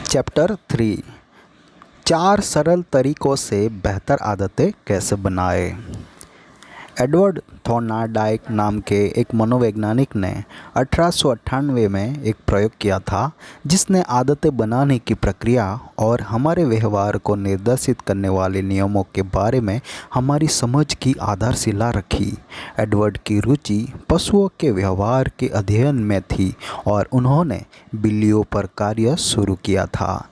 Chapter 3। 4 सरल तरीकों से बेहतर आदतें कैसे बनाएं। एडवर्ड थॉर्नाडाइक नाम के एक मनोवैज्ञानिक ने 1898 में एक प्रयोग किया था जिसने आदतें बनाने की प्रक्रिया और हमारे व्यवहार को निर्देशित करने वाले नियमों के बारे में हमारी समझ की आधारशिला रखी। एडवर्ड की रुचि पशुओं के व्यवहार के अध्ययन में थी और उन्होंने बिल्लियों पर कार्य शुरू किया था।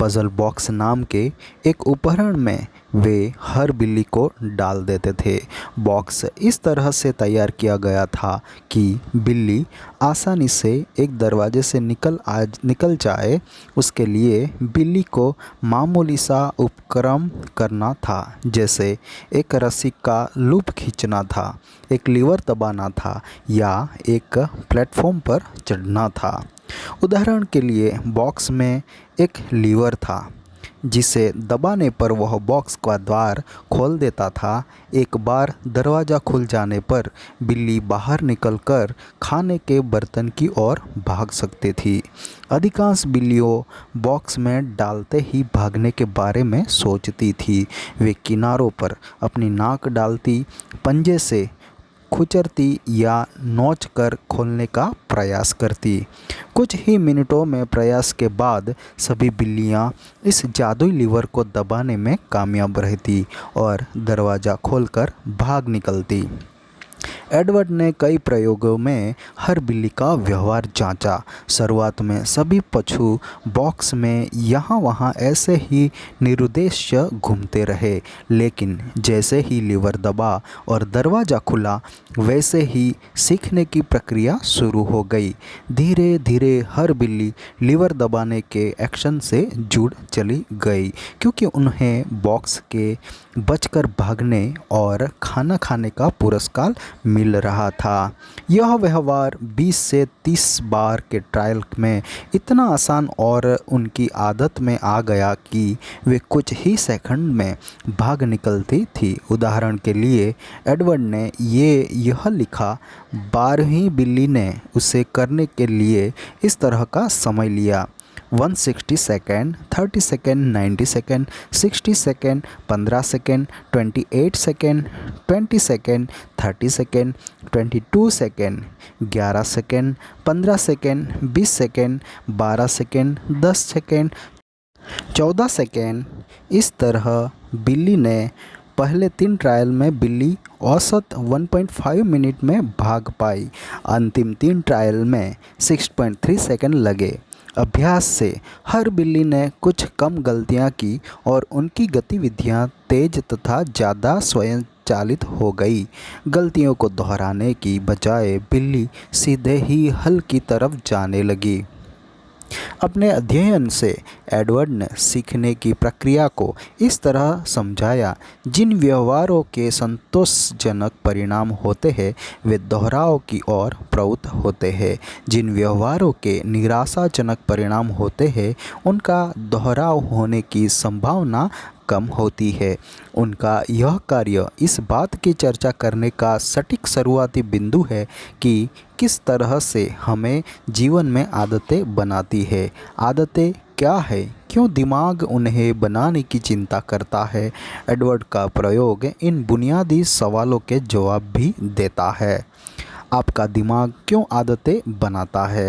पजल बॉक्स नाम के एक उपकरण में वे हर बिल्ली को डाल देते थे। बॉक्स इस तरह से तैयार किया गया था कि बिल्ली आसानी से एक दरवाजे से निकल जाए। उसके लिए बिल्ली को मामूली सा उपक्रम करना था, जैसे एक रस्सी का लूप खींचना था, एक लीवर दबाना था या एक प्लेटफॉर्म पर चढ़ना था। उदाहरण के लिए बॉक्स में एक लीवर था जिसे दबाने पर वह बॉक्स का द्वार खोल देता था। एक बार दरवाज़ा खुल जाने पर बिल्ली बाहर निकलकर खाने के बर्तन की ओर भाग सकती थी। अधिकांश बिल्लियों बॉक्स में डालते ही भागने के बारे में सोचती थी। वे किनारों पर अपनी नाक डालती, पंजे से खुचरती या नोच कर खोलने का प्रयास करती। कुछ ही मिनटों में प्रयास के बाद सभी बिल्लियां इस जादुई लीवर को दबाने में कामयाब रहती और दरवाज़ा खोलकर भाग निकलती। एडवर्ड ने कई प्रयोगों में हर बिल्ली का व्यवहार जांचा। शुरुआत में सभी पशु बॉक्स में यहाँ वहाँ ऐसे ही निरुद्देश्य घूमते रहे, लेकिन जैसे ही लीवर दबा और दरवाज़ा खुला, वैसे ही सीखने की प्रक्रिया शुरू हो गई। धीरे धीरे हर बिल्ली लीवर दबाने के एक्शन से जुड़ चली गई, क्योंकि उन्हें बॉक्स के बचकर भागने और खाना खाने का पुरस्कार मिल रहा था। यह व्यवहार 20 से 30 बार के ट्रायल में इतना आसान और उनकी आदत में आ गया कि वे कुछ ही सेकंड में भाग निकलती थी। उदाहरण के लिए एडवर्ड ने यह लिखा, 12वीं बिल्ली ने उसे करने के लिए इस तरह का समय लिया। 160 second, 30 second, 90 second, 60 second, 15 second, 28 second, 20 second, 30 second, 22 second, 11 second, 15 second, 20 second, 12 second, 10 second, 14 second. इस तरह बिल्ली ने पहले 3 ट्रायल में बिल्ली औसत 1.5 मिनट में भाग पाई। अंतिम 3 ट्रायल में 6.3 सेकेंड लगे। अभ्यास से हर बिल्ली ने कुछ कम गलतियां की और उनकी गतिविधियां तेज तथा ज़्यादा स्वयंचालित हो गई। गलतियों को दोहराने की बजाय बिल्ली सीधे ही हल की तरफ जाने लगी। अपने अध्ययन से एडवर्ड ने सीखने की प्रक्रिया को इस तरह समझाया, जिन व्यवहारों के संतोषजनक परिणाम होते हैं वे दोहराव की ओर प्रवृत्त होते हैं। जिन व्यवहारों के निराशाजनक परिणाम होते हैं उनका दोहराव होने की संभावना कम होती है। उनका यह कार्य इस बात की चर्चा करने का सटीक शुरुआती बिंदु है कि किस तरह से हमें जीवन में आदतें बनाती है। आदतें क्या है, क्यों दिमाग उन्हें बनाने की चिंता करता है। एडवर्ड का प्रयोग इन बुनियादी सवालों के जवाब भी देता है। आपका दिमाग क्यों आदतें बनाता है।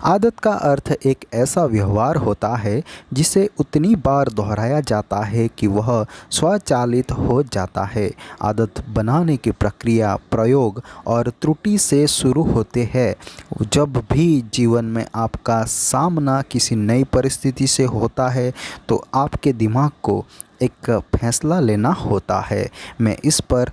आदत का अर्थ एक ऐसा व्यवहार होता है जिसे उतनी बार दोहराया जाता है कि वह स्वचालित हो जाता है। आदत बनाने की प्रक्रिया प्रयोग और त्रुटि से शुरू होते हैं। जब भी जीवन में आपका सामना किसी नई परिस्थिति से होता है तो आपके दिमाग को एक फैसला लेना होता है, मैं इस पर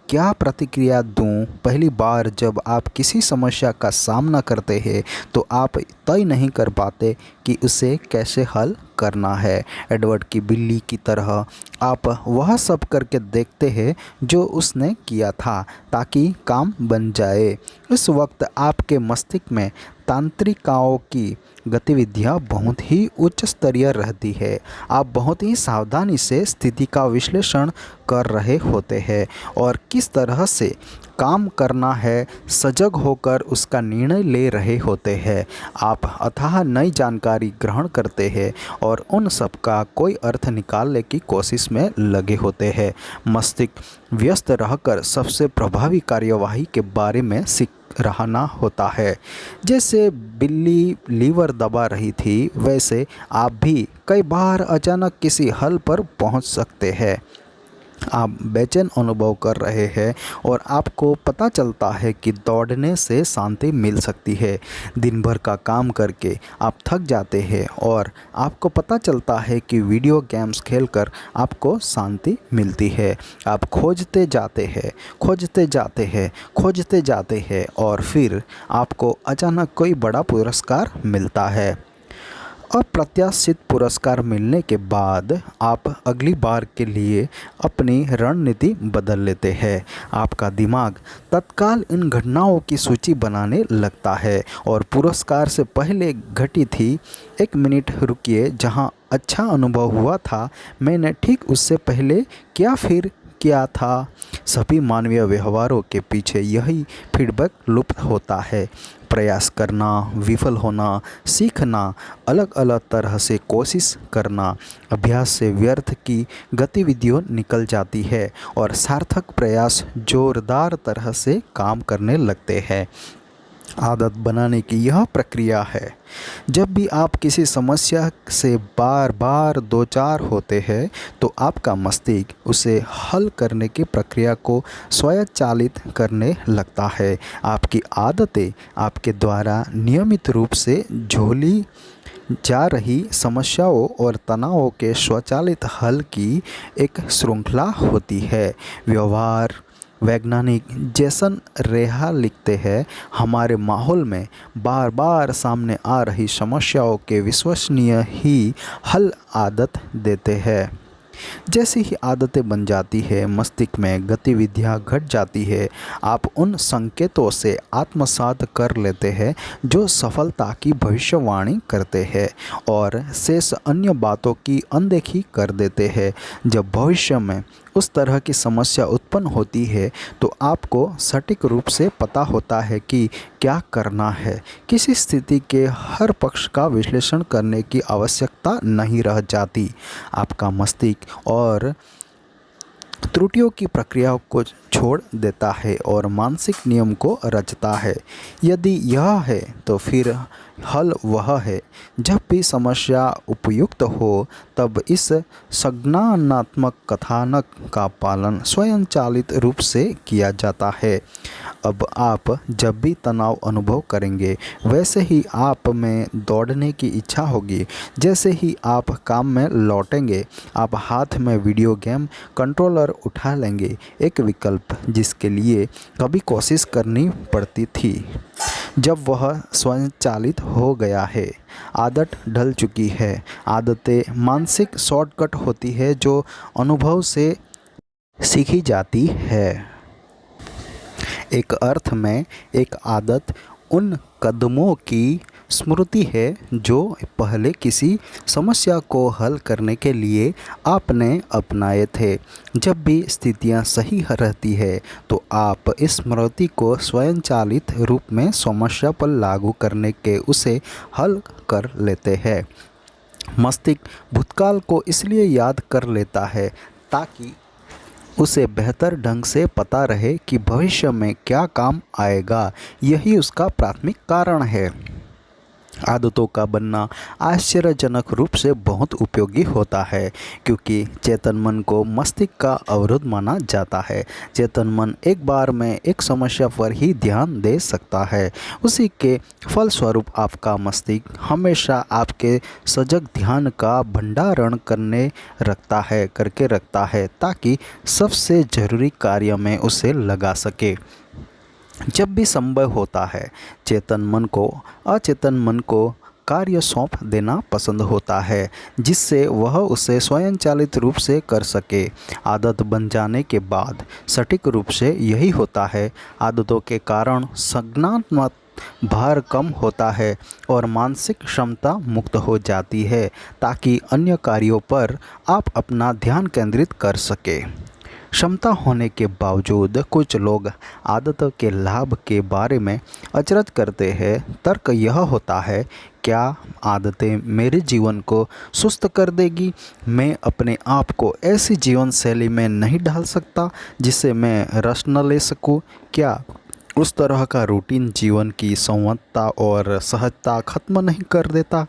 क्या प्रतिक्रिया दूं। पहली बार जब आप किसी समस्या का सामना करते हैं तो आप तय नहीं कर पाते कि उसे कैसे हल करना है। एडवर्ड की बिल्ली की तरह आप वह सब करके देखते हैं जो उसने किया था ताकि काम बन जाए। इस वक्त आपके मस्तिष्क में तंत्रिकाओं की गतिविधियां बहुत ही उच्च स्तरीय रहती है। आप बहुत ही सावधानी से स्थिति का विश्लेषण कर रहे होते हैं और किस तरह से काम करना है, सजग होकर उसका निर्णय ले रहे होते हैं। आप अथाह नई जानकारी ग्रहण करते हैं और उन सब का कोई अर्थ निकालने की कोशिश में लगे होते हैं। मस्तिष्क व्यस्त रहकर सबसे प्रभावी कार्यवाही के बारे में सीख रहना होता है। जैसे बिल्ली लीवर दबा रही थी, वैसे आप भी कई बार अचानक किसी हल पर पहुंच सकते हैं। आप बेचैन अनुभव कर रहे हैं और आपको पता चलता है कि दौड़ने से शांति मिल सकती है। दिन भर का काम करके आप थक जाते हैं और आपको पता चलता है कि वीडियो गेम्स खेलकर आपको शांति मिलती है। आप खोजते जाते हैं, खोजते जाते हैं, खोजते जाते हैं और फिर आपको अचानक कोई बड़ा पुरस्कार मिलता है। अप्रत्याशित पुरस्कार मिलने के बाद आप अगली बार के लिए अपनी रणनीति बदल लेते हैं। आपका दिमाग तत्काल इन घटनाओं की सूची बनाने लगता है और पुरस्कार से पहले घटी थी, 1 मिनट रुकिए, जहां अच्छा अनुभव हुआ था, मैंने ठीक उससे पहले किया था। सभी मानवीय व्यवहारों के पीछे यही फीडबैक लूप होता है। प्रयास करना, विफल होना, सीखना, अलग अलग तरह से कोशिश करना। अभ्यास से व्यर्थ की गतिविधियों निकल जाती है और सार्थक प्रयास जोरदार तरह से काम करने लगते हैं। आदत बनाने की यह प्रक्रिया है। जब भी आप किसी समस्या से बार बार दो चार होते हैं तो आपका मस्तिष्क उसे हल करने की प्रक्रिया को स्वचालित करने लगता है। आपकी आदतें आपके द्वारा नियमित रूप से झोली जा रही समस्याओं और तनावों के स्वचालित हल की एक श्रृंखला होती है। व्यवहार वैज्ञानिक जेसन रेहा लिखते हैं, हमारे माहौल में बार बार सामने आ रही समस्याओं के विश्वसनीय ही हल आदत देते हैं। जैसे ही आदतें बन जाती है, मस्तिष्क में गतिविधियां घट जाती है। आप उन संकेतों से आत्मसात कर लेते हैं जो सफलता की भविष्यवाणी करते हैं और शेष अन्य बातों की अनदेखी कर देते हैं। जब भविष्य में उस तरह की समस्या उत्पन्न होती है तो आपको सटीक रूप से पता होता है कि क्या करना है। किसी स्थिति के हर पक्ष का विश्लेषण करने की आवश्यकता नहीं रह जाती। आपका मस्तिष्क और त्रुटियों की प्रक्रियाओं को छोड़ देता है और मानसिक नियम को रचता है। यदि यह है तो फिर हल वह है। जब भी समस्या उपयुक्त हो तब इस संज्ञानात्मक कथानक का पालन स्वयंचालित रूप से किया जाता है। अब आप जब भी तनाव अनुभव करेंगे, वैसे ही आप में दौड़ने की इच्छा होगी। जैसे ही आप काम में लौटेंगे, आप हाथ में वीडियो गेम कंट्रोलर उठा लेंगे, एक विकल्प जिसके लिए कभी कोशिश करनी पड़ती थी। जब वह स्वयंचालित हो गया है, आदत ढल चुकी है। आदतें मानसिक शॉर्टकट होती है जो अनुभव से सीखी जाती है। एक अर्थ में एक आदत उन कदमों की स्मृति है जो पहले किसी समस्या को हल करने के लिए आपने अपनाए थे। जब भी स्थितियां सही रहती है तो आप इस स्मृति को स्वयंचालित रूप में समस्या पर लागू करने के उसे हल कर लेते हैं। मस्तिष्क भूतकाल को इसलिए याद कर लेता है ताकि उसे बेहतर ढंग से पता रहे कि भविष्य में क्या काम आएगा। यही उसका प्राथमिक कारण है। आदतों का बनना आश्चर्यजनक रूप से बहुत उपयोगी होता है क्योंकि चेतन मन को मस्तिष्क का अवरोध माना जाता है। चेतन मन एक बार में एक समस्या पर ही ध्यान दे सकता है। उसी के फलस्वरूप आपका मस्तिष्क हमेशा आपके सजग ध्यान का भंडारण करके रखता है ताकि सबसे ज़रूरी कार्य में उसे लगा सके। जब भी संभव होता है, चेतन मन को अचेतन मन को कार्य सौंप देना पसंद होता है जिससे वह उसे स्वयंचालित रूप से कर सके। आदत बन जाने के बाद सटीक रूप से यही होता है। आदतों के कारण संज्ञानात्मक भार कम होता है और मानसिक क्षमता मुक्त हो जाती है ताकि अन्य कार्यों पर आप अपना ध्यान केंद्रित कर सकें। क्षमता होने के बावजूद कुछ लोग आदतों के लाभ के बारे में अचरज करते हैं। तर्क यह होता है, क्या आदतें मेरे जीवन को सुस्त कर देगी? मैं अपने आप को ऐसी जीवन शैली में नहीं ढाल सकता जिससे मैं रस न ले सकूं? क्या उस तरह का रूटीन जीवन की संवत्ता और सहजता खत्म नहीं कर देता?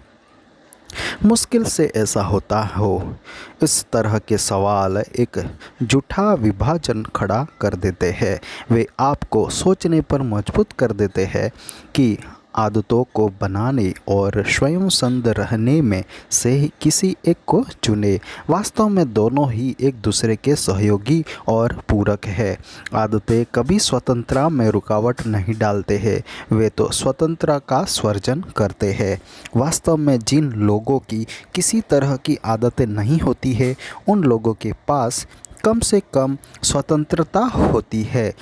मुश्किल से ऐसा होता हो। इस तरह के सवाल एक झूठा विभाजन खड़ा कर देते हैं। वे आपको सोचने पर मजबूर कर देते हैं कि आदतों को बनाने और स्वयं संग रहने में से ही किसी एक को चुने। वास्तव में दोनों ही एक दूसरे के सहयोगी और पूरक है। आदतें कभी स्वतंत्रता में रुकावट नहीं डालते हैं, वे तो स्वतंत्रता का सर्जन करते हैं। वास्तव में जिन लोगों की किसी तरह की आदतें नहीं होती है, उन लोगों के पास कम से कम स्वतंत्रता होती है।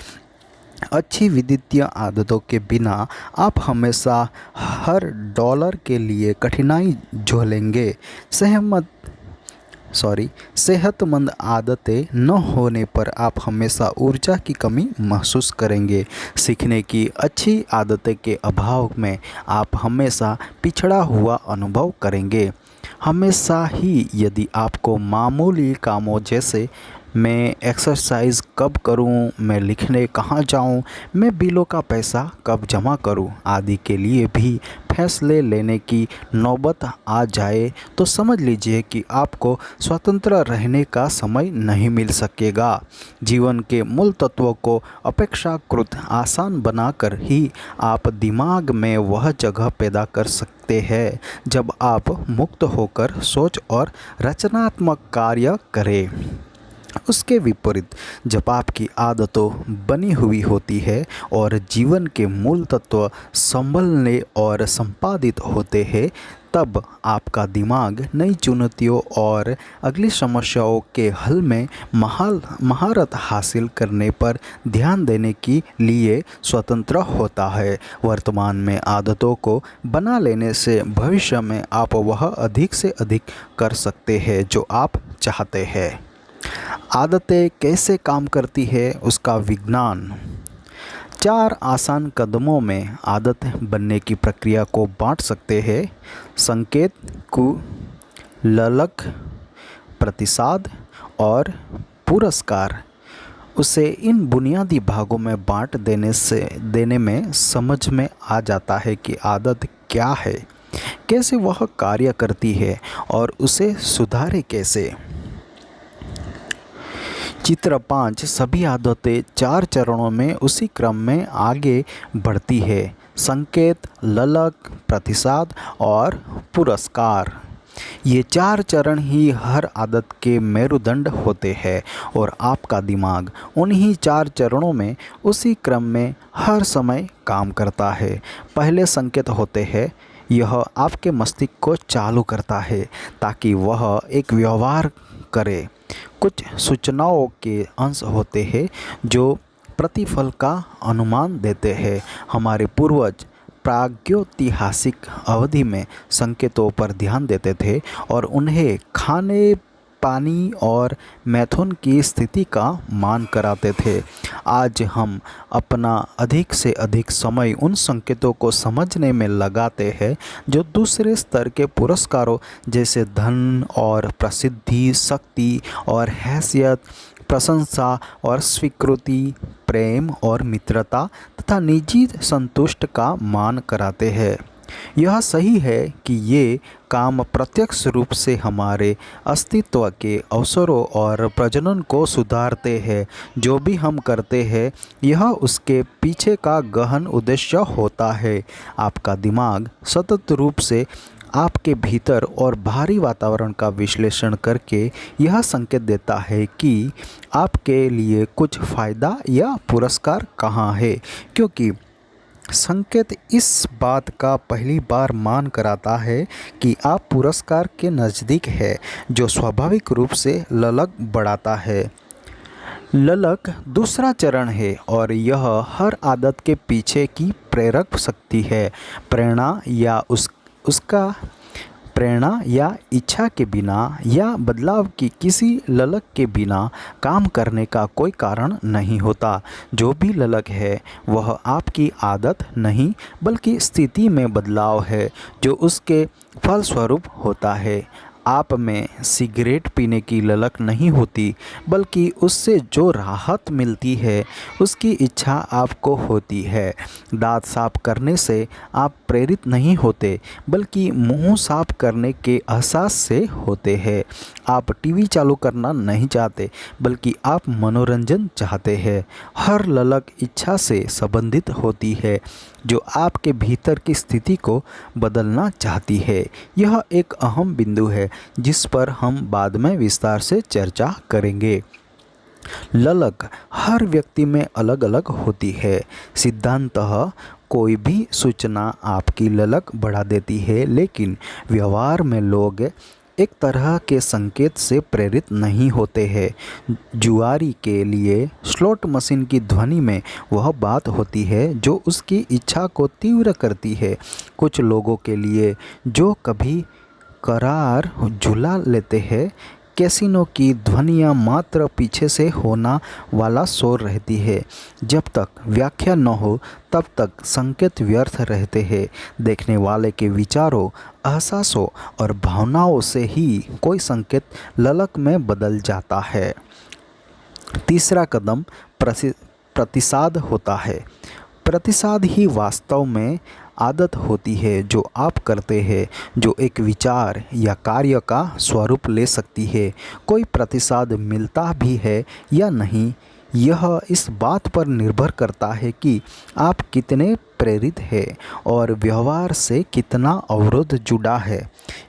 अच्छी वित्तीय आदतों के बिना आप हमेशा हर डॉलर के लिए कठिनाई झेलेंगे। सेहतमंद आदतें न होने पर आप हमेशा ऊर्जा की कमी महसूस करेंगे। सीखने की अच्छी आदतें के अभाव में आप हमेशा पिछड़ा हुआ अनुभव करेंगे। हमेशा ही यदि आपको मामूली कामों जैसे मैं एक्सरसाइज कब करूं, मैं लिखने कहाँ जाऊं, मैं बिलों का पैसा कब जमा करूं आदि के लिए भी फैसले लेने की नौबत आ जाए तो समझ लीजिए कि आपको स्वतंत्र रहने का समय नहीं मिल सकेगा। जीवन के मूल तत्वों को अपेक्षाकृत आसान बनाकर ही आप दिमाग में वह जगह पैदा कर सकते हैं जब आप मुक्त होकर सोच और रचनात्मक कार्य करें। उसके विपरीत जब आपकी आदतों बनी हुई होती है और जीवन के मूल तत्व संभलने और संपादित होते हैं, तब आपका दिमाग नई चुनौतियों और अगली समस्याओं के हल में महारत हासिल करने पर ध्यान देने के लिए स्वतंत्र होता है। वर्तमान में आदतों को बना लेने से भविष्य में आप वह अधिक से अधिक कर सकते हैं जो आप चाहते हैं। आदतें कैसे काम करती है, उसका विज्ञान। 4 आसान कदमों में आदत बनने की प्रक्रिया को बांट सकते हैं। संकेत, ललक, प्रतिसाद और पुरस्कार। उसे इन बुनियादी भागों में बांट देने में समझ में आ जाता है कि आदत क्या है, कैसे वह कार्य करती है और उसे सुधारे कैसे। चित्र 5 सभी आदतें 4 चरणों में उसी क्रम में आगे बढ़ती है: संकेत, ललक, प्रतिसाद और पुरस्कार। ये 4 चरण ही हर आदत के मेरुदंड होते हैं और आपका दिमाग उन्हीं 4 चरणों में उसी क्रम में हर समय काम करता है। पहले संकेत होते हैं। यह आपके मस्तिष्क को चालू करता है ताकि वह एक व्यवहार करे। कुछ सूचनाओं के अंश होते हैं जो प्रतिफल का अनुमान देते हैं। हमारे पूर्वज प्रागैतिहासिक अवधि में संकेतों पर ध्यान देते थे और उन्हें खाने, पानी और मैथुन की स्थिति का मान कराते थे। आज हम अपना अधिक से अधिक समय उन संकेतों को समझने में लगाते हैं जो दूसरे स्तर के पुरस्कारों जैसे धन और प्रसिद्धि, शक्ति और हैसियत, प्रशंसा और स्वीकृति, प्रेम और मित्रता तथा निजी संतुष्ट का मान कराते हैं। यह सही है कि ये काम प्रत्यक्ष रूप से हमारे अस्तित्व के अवसरों और प्रजनन को सुधारते हैं। जो भी हम करते हैं, यह उसके पीछे का गहन उद्देश्य होता है। आपका दिमाग सतत रूप से आपके भीतर और बाहरी वातावरण का विश्लेषण करके यह संकेत देता है कि आपके लिए कुछ फ़ायदा या पुरस्कार कहाँ है, क्योंकि संकेत इस बात का पहली बार मान कराता है कि आप पुरस्कार के नज़दीक है, जो स्वाभाविक रूप से ललक बढ़ाता है। ललक दूसरा चरण है और यह हर आदत के पीछे की प्रेरक शक्ति है। उसका प्रेरणा या इच्छा के बिना या बदलाव की किसी ललक के बिना काम करने का कोई कारण नहीं होता। जो भी ललक है वह आपकी आदत नहीं बल्कि स्थिति में बदलाव है जो उसके फलस्वरूप होता है। आप में सिगरेट पीने की ललक नहीं होती बल्कि उससे जो राहत मिलती है उसकी इच्छा आपको होती है। दांत साफ करने से आप प्रेरित नहीं होते बल्कि मुंह साफ करने के एहसास से होते हैं। आप टीवी चालू करना नहीं चाहते बल्कि आप मनोरंजन चाहते हैं। हर ललक इच्छा से संबंधित होती है जो आपके भीतर की स्थिति को बदलना चाहती है। यह एक अहम बिंदु है जिस पर हम बाद में विस्तार से चर्चा करेंगे। ललक हर व्यक्ति में अलग अलग होती है। सिद्धांततः कोई भी सूचना आपकी ललक बढ़ा देती है, लेकिन व्यवहार में लोग एक तरह के संकेत से प्रेरित नहीं होते हैं। जुआरी के लिए स्लॉट मशीन की ध्वनि में वह बात होती है जो उसकी इच्छा को तीव्र करती है। कुछ लोगों के लिए जो कभी करार झुला लेते हैं, कैसीनो की ध्वनियाँ मात्र पीछे से होना वाला शोर रहती है। जब तक व्याख्या न हो तब तक संकेत व्यर्थ रहते हैं। देखने वाले के विचारों, एहसासों और भावनाओं से ही कोई संकेत ललक में बदल जाता है। तीसरा कदम प्रतिसाद होता है। प्रतिसाद ही वास्तव में आदत होती है जो आप करते हैं, जो एक विचार या कार्य का स्वरूप ले सकती है। कोई प्रतिसाद मिलता भी है या नहीं, यह इस बात पर निर्भर करता है कि आप कितने प्रेरित हैं और व्यवहार से कितना अवरोध जुड़ा है।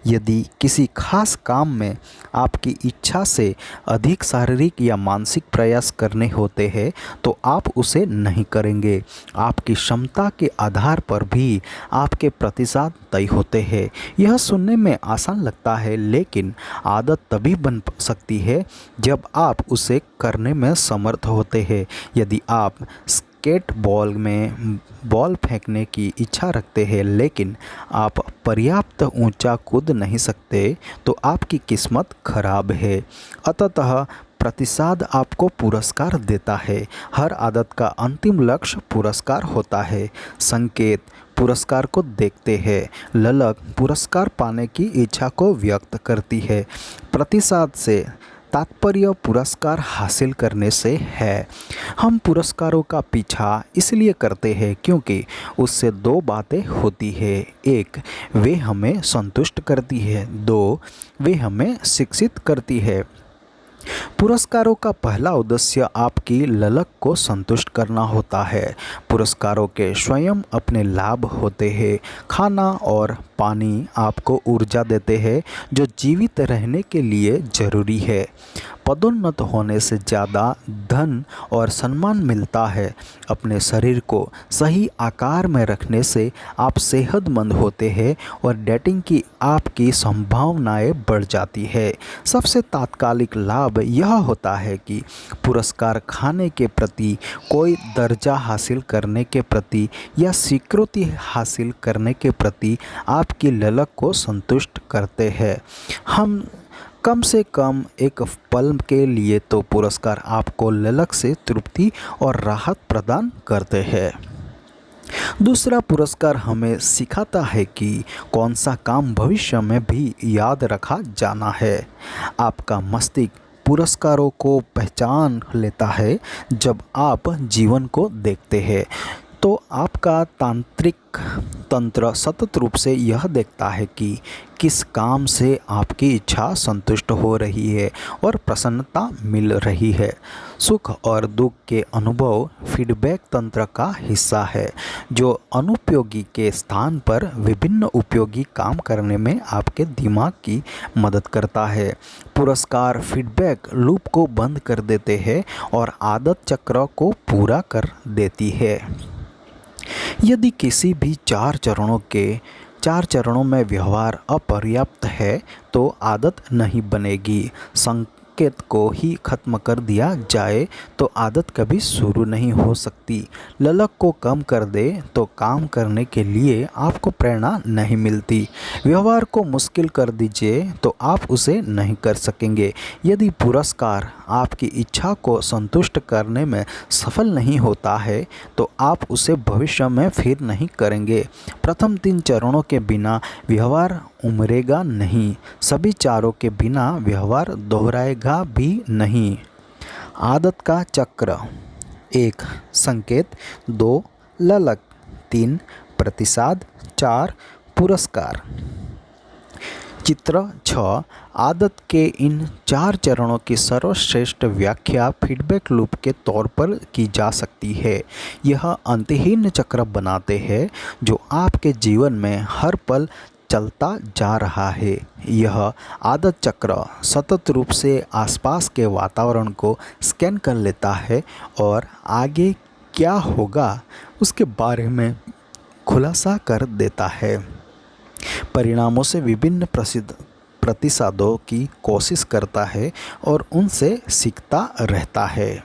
यदि किसी खास काम में आपकी इच्छा से अधिक शारीरिक या मानसिक प्रयास करने होते हैं तो आप उसे नहीं करेंगे। आपकी क्षमता के आधार पर भी आपके प्रतिसाद तय होते हैं। यह सुनने में आसान लगता है, लेकिन आदत तभी बन सकती है जब आप उसे करने में समर्थ होते हैं। यदि आप स्केट बॉल में बॉल फेंकने की इच्छा रखते हैं लेकिन आप पर्याप्त ऊंचा कूद नहीं सकते तो आपकी किस्मत खराब है। अतः प्रतिसाद आपको पुरस्कार देता है। हर आदत का अंतिम लक्ष्य पुरस्कार होता है। संकेत पुरस्कार को देखते हैं। ललक पुरस्कार पाने की इच्छा को व्यक्त करती है। प्रतिसाद से तात्पर्य पुरस्कार हासिल करने से है। हम पुरस्कारों का पीछा इसलिए करते हैं क्योंकि उससे दो बातें होती है। एक, वे हमें संतुष्ट करती है। दो, वे हमें शिक्षित करती है। पुरस्कारों का पहला उद्देश्य आपकी ललक को संतुष्ट करना होता है। पुरस्कारों के स्वयं अपने लाभ होते हैं। खाना और पानी आपको ऊर्जा देते हैं जो जीवित रहने के लिए ज़रूरी है। पदोन्नत होने से ज़्यादा धन और सम्मान मिलता है। अपने शरीर को सही आकार में रखने से आप सेहतमंद होते हैं और डेटिंग की आपकी संभावनाएं बढ़ जाती है। सबसे तात्कालिक लाभ यह होता है कि पुरस्कार खाने के प्रति, कोई दर्जा हासिल करने के प्रति या स्वीकृति हासिल करने के प्रति आपकी ललक को संतुष्ट करते हैं। हम कम से कम एक पल के लिए तो पुरस्कार आपको ललक से तृप्ति और राहत प्रदान करते हैं। दूसरा, पुरस्कार हमें सिखाता है कि कौन सा काम भविष्य में भी याद रखा जाना है। आपका मस्तिष्क पुरस्कारों को पहचान लेता है। जब आप जीवन को देखते हैं तो आपका तांत्रिक तंत्र सतत रूप से यह देखता है कि किस काम से आपकी इच्छा संतुष्ट हो रही है और प्रसन्नता मिल रही है। सुख और दुख के अनुभव फीडबैक तंत्र का हिस्सा है जो अनुपयोगी के स्थान पर विभिन्न उपयोगी काम करने में आपके दिमाग की मदद करता है। पुरस्कार फीडबैक लूप को बंद कर देते हैं और आदत चक्र को पूरा कर देती है। यदि किसी भी चार चरणों में व्यवहार अपर्याप्त है तो आदत नहीं बनेगी। संकेत को ही खत्म कर दिया जाए तो आदत कभी शुरू नहीं हो सकती। ललक को कम कर दे तो काम करने के लिए आपको प्रेरणा नहीं मिलती। व्यवहार को मुश्किल कर दीजिए तो आप उसे नहीं कर सकेंगे। यदि पुरस्कार आपकी इच्छा को संतुष्ट करने में सफल नहीं होता है तो आप उसे भविष्य में फिर नहीं करेंगे। प्रथम 3 चरणों के बिना व्यवहार उमरेगा नहीं। सभी चारों के बिना व्यवहार दोहराएगा भी नहीं। आदत का चक्र: 1. संकेत, 2. ललक, 3. प्रतिसाद, 4. पुरस्कार। चित्र 6: आदत के इन 4 चरणों की सर्वश्रेष्ठ व्याख्या फीडबैक लूप के तौर पर की जा सकती है। यह अंतहीन चक्र बनाते हैं जो आपके जीवन में हर पल चलता जा रहा है। यह आदत चक्र सतत रूप से आसपास के वातावरण को स्कैन कर लेता है और आगे क्या होगा उसके बारे में खुलासा कर देता है। परिणामों से विभिन्न प्रतिसादों की कोशिश करता है और उनसे सीखता रहता है।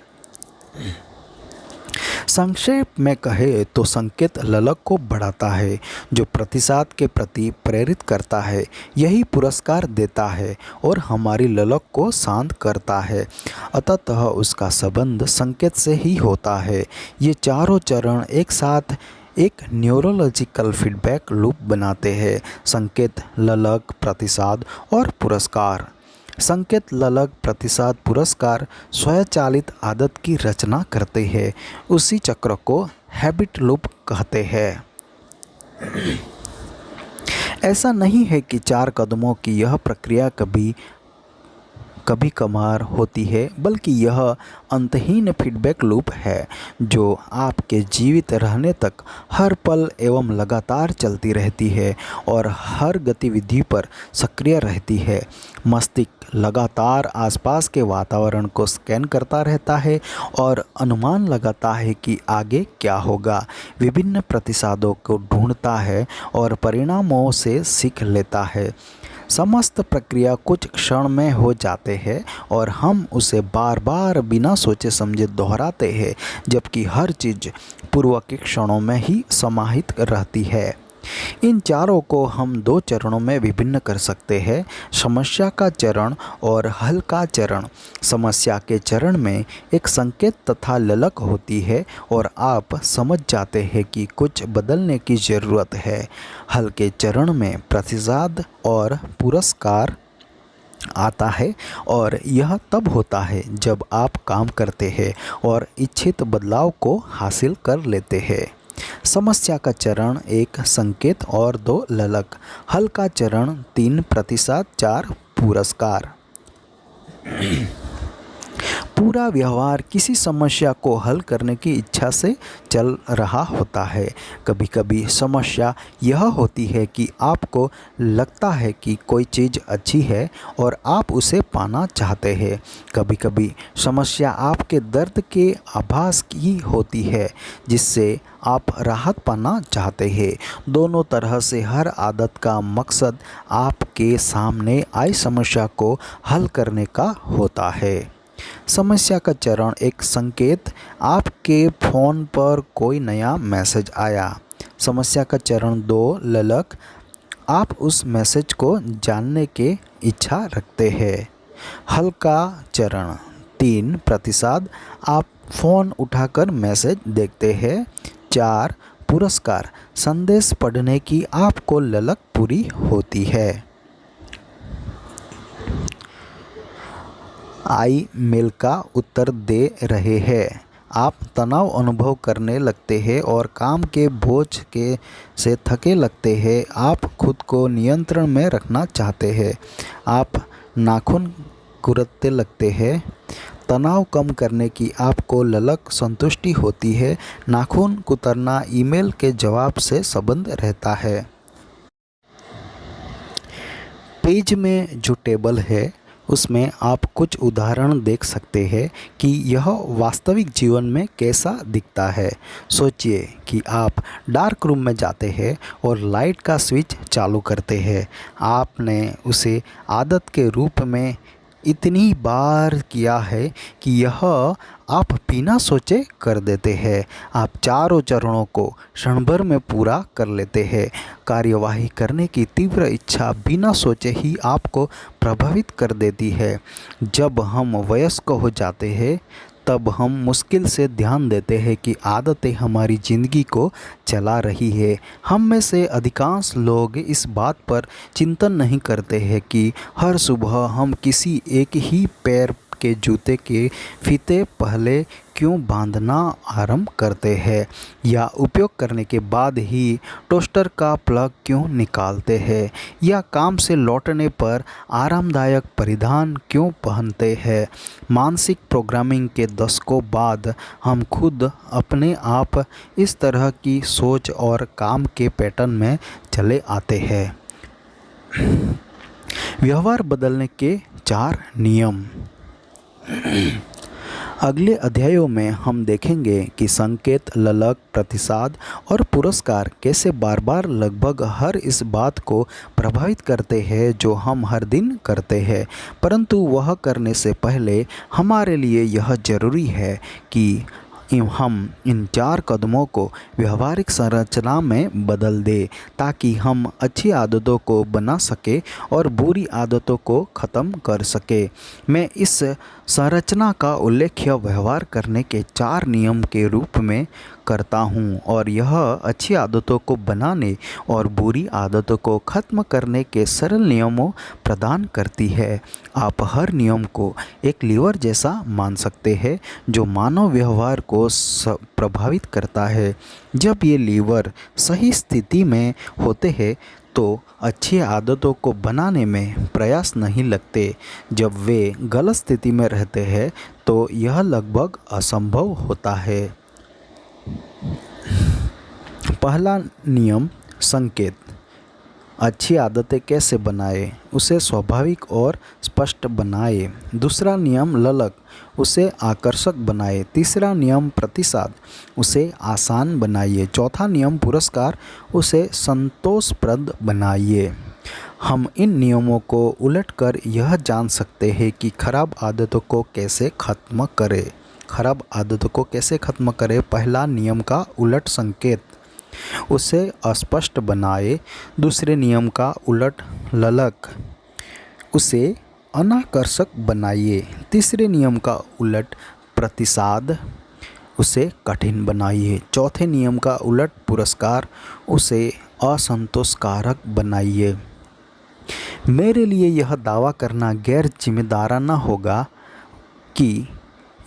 संक्षेप में कहे तो संकेत ललक को बढ़ाता है जो प्रतिसाद के प्रति प्रेरित करता है। यही पुरस्कार देता है और हमारी ललक को शांत करता है। अतः उसका संबंध संकेत से ही होता है। ये चारों चरण एक साथ एक न्यूरोलॉजिकल फीडबैक लूप बनाते हैं: संकेत, ललक, प्रतिसाद और पुरस्कार। संकेत, ललक, प्रतिसाद, पुरस्कार स्वचालित आदत की रचना करते हैं। उसी चक्र को हैबिट लूप कहते हैं। ऐसा नहीं है कि 4 कदमों की यह प्रक्रिया कभी कभार होती है, बल्कि यह अंतहीन फीडबैक लूप है जो आपके जीवित रहने तक हर पल एवं लगातार चलती रहती है और हर गतिविधि पर सक्रिय रहती है। मस्तिष्क लगातार आसपास के वातावरण को स्कैन करता रहता है और अनुमान लगाता है कि आगे क्या होगा। विभिन्न प्रतिसादों को ढूंढता है और परिणामों से सीख लेता है। समस्त प्रक्रिया कुछ क्षण में हो जाते हैं और हम उसे बार बार बिना सोचे समझे दोहराते हैं, जबकि हर चीज़ पूर्व के क्षणों में ही समाहित रहती है। इन चारों को हम 2 चरणों में विभिन्न कर सकते हैं: समस्या का चरण और हल का चरण। समस्या के चरण में एक संकेत तथा ललक होती है और आप समझ जाते हैं कि कुछ बदलने की ज़रूरत है। हल के चरण में प्रतिसाद और पुरस्कार आता है और यह तब होता है जब आप काम करते हैं और इच्छित बदलाव को हासिल कर लेते हैं। समस्या का चरण 1 संकेत और 2 ललक। हल का चरण 3 प्रतिसाद, 4 पुरस्कार। पूरा व्यवहार किसी समस्या को हल करने की इच्छा से चल रहा होता है। कभी कभी समस्या यह होती है कि आपको लगता है कि कोई चीज़ अच्छी है और आप उसे पाना चाहते हैं। कभी कभी समस्या आपके दर्द के आभास की होती है जिससे आप राहत पाना चाहते हैं। दोनों तरह से हर आदत का मकसद आपके सामने आई समस्या को हल करने का होता है। समस्या का चरण 1 संकेत, आपके फ़ोन पर कोई नया मैसेज आया। समस्या का चरण 2 ललक, आप उस मैसेज को जानने की इच्छा रखते हैं। हल का चरण 3 प्रतिसाद, आप फ़ोन उठाकर मैसेज देखते हैं। 4 पुरस्कार, संदेश पढ़ने की आपको ललक पूरी होती है। ईमेल का उत्तर दे रहे हैं, आप तनाव अनुभव करने लगते हैं और काम के बोझ से थके लगते हैं। आप खुद को नियंत्रण में रखना चाहते हैं। आप नाखून कुरदते लगते हैं। तनाव कम करने की आपको ललक संतुष्टि होती है। नाखून कुतरना ईमेल के जवाब से संबंध रहता है। पेज में जो टेबल है उसमें आप कुछ उदाहरण देख सकते हैं कि यह वास्तविक जीवन में कैसा दिखता है। सोचिए कि आप डार्क रूम में जाते हैं और लाइट का स्विच चालू करते हैं। आपने उसे आदत के रूप में इतनी बार किया है कि यह आप बिना सोचे कर देते हैं। आप चारों चरणों को क्षण भर में पूरा कर लेते हैं। कार्यवाही करने की तीव्र इच्छा बिना सोचे ही आपको प्रभावित कर देती है। जब हम वयस्क हो जाते हैं तब हम मुश्किल से ध्यान देते हैं कि आदतें हमारी ज़िंदगी को चला रही है। हम में से अधिकांश लोग इस बात पर चिंतन नहीं करते हैं कि हर सुबह हम किसी एक ही पैर के जूते के फीते पहले क्यों बांधना आरंभ करते हैं, या उपयोग करने के बाद ही टोस्टर का प्लग क्यों निकालते हैं, या काम से लौटने पर आरामदायक परिधान क्यों पहनते हैं। मानसिक प्रोग्रामिंग के दशकों बाद हम खुद अपने आप इस तरह की सोच और काम के पैटर्न में चले आते हैं। व्यवहार बदलने के 4 नियम। अगले अध्यायों में हम देखेंगे कि संकेत, ललक, प्रतिसाद और पुरस्कार कैसे बार बार लगभग हर इस बात को प्रभावित करते हैं जो हम हर दिन करते हैं, परंतु वह करने से पहले हमारे लिए यह जरूरी है कि हम इन 4 कदमों को व्यवहारिक संरचना में बदल दें ताकि हम अच्छी आदतों को बना सके और बुरी आदतों को ख़त्म कर सके। मैं इस संरचना का उल्लेख व्यवहार करने के 4 नियम के रूप में करता हूँ और यह अच्छी आदतों को बनाने और बुरी आदतों को ख़त्म करने के सरल नियमों प्रदान करती है। आप हर नियम को एक लीवर जैसा मान सकते हैं जो मानव व्यवहार को प्रभावित करता है। जब ये लीवर सही स्थिति में होते हैं तो अच्छी आदतों को बनाने में प्रयास नहीं लगते। जब वे गलत स्थिति में रहते हैं तो यह लगभग असंभव होता है। पहला नियम, संकेत। अच्छी आदतें कैसे बनाएं, उसे स्वाभाविक और स्पष्ट बनाएं। दूसरा नियम, ललक, उसे आकर्षक बनाएं। तीसरा नियम, प्रतिसाद, उसे आसान बनाइए। चौथा नियम, पुरस्कार, उसे संतोषप्रद बनाइए। हम इन नियमों को उलटकर यह जान सकते हैं कि खराब आदतों को कैसे ख़त्म करें। पहला नियम का उलट, संकेत, उसे अस्पष्ट बनाए। दूसरे नियम का उलट, ललक, उसे अनाकर्षक बनाइए। तीसरे नियम का उलट, प्रतिसाद, उसे कठिन बनाइए। चौथे नियम का उलट, पुरस्कार, उसे असंतोषकारक बनाइए। मेरे लिए यह दावा करना गैर जिम्मेदाराना होगा कि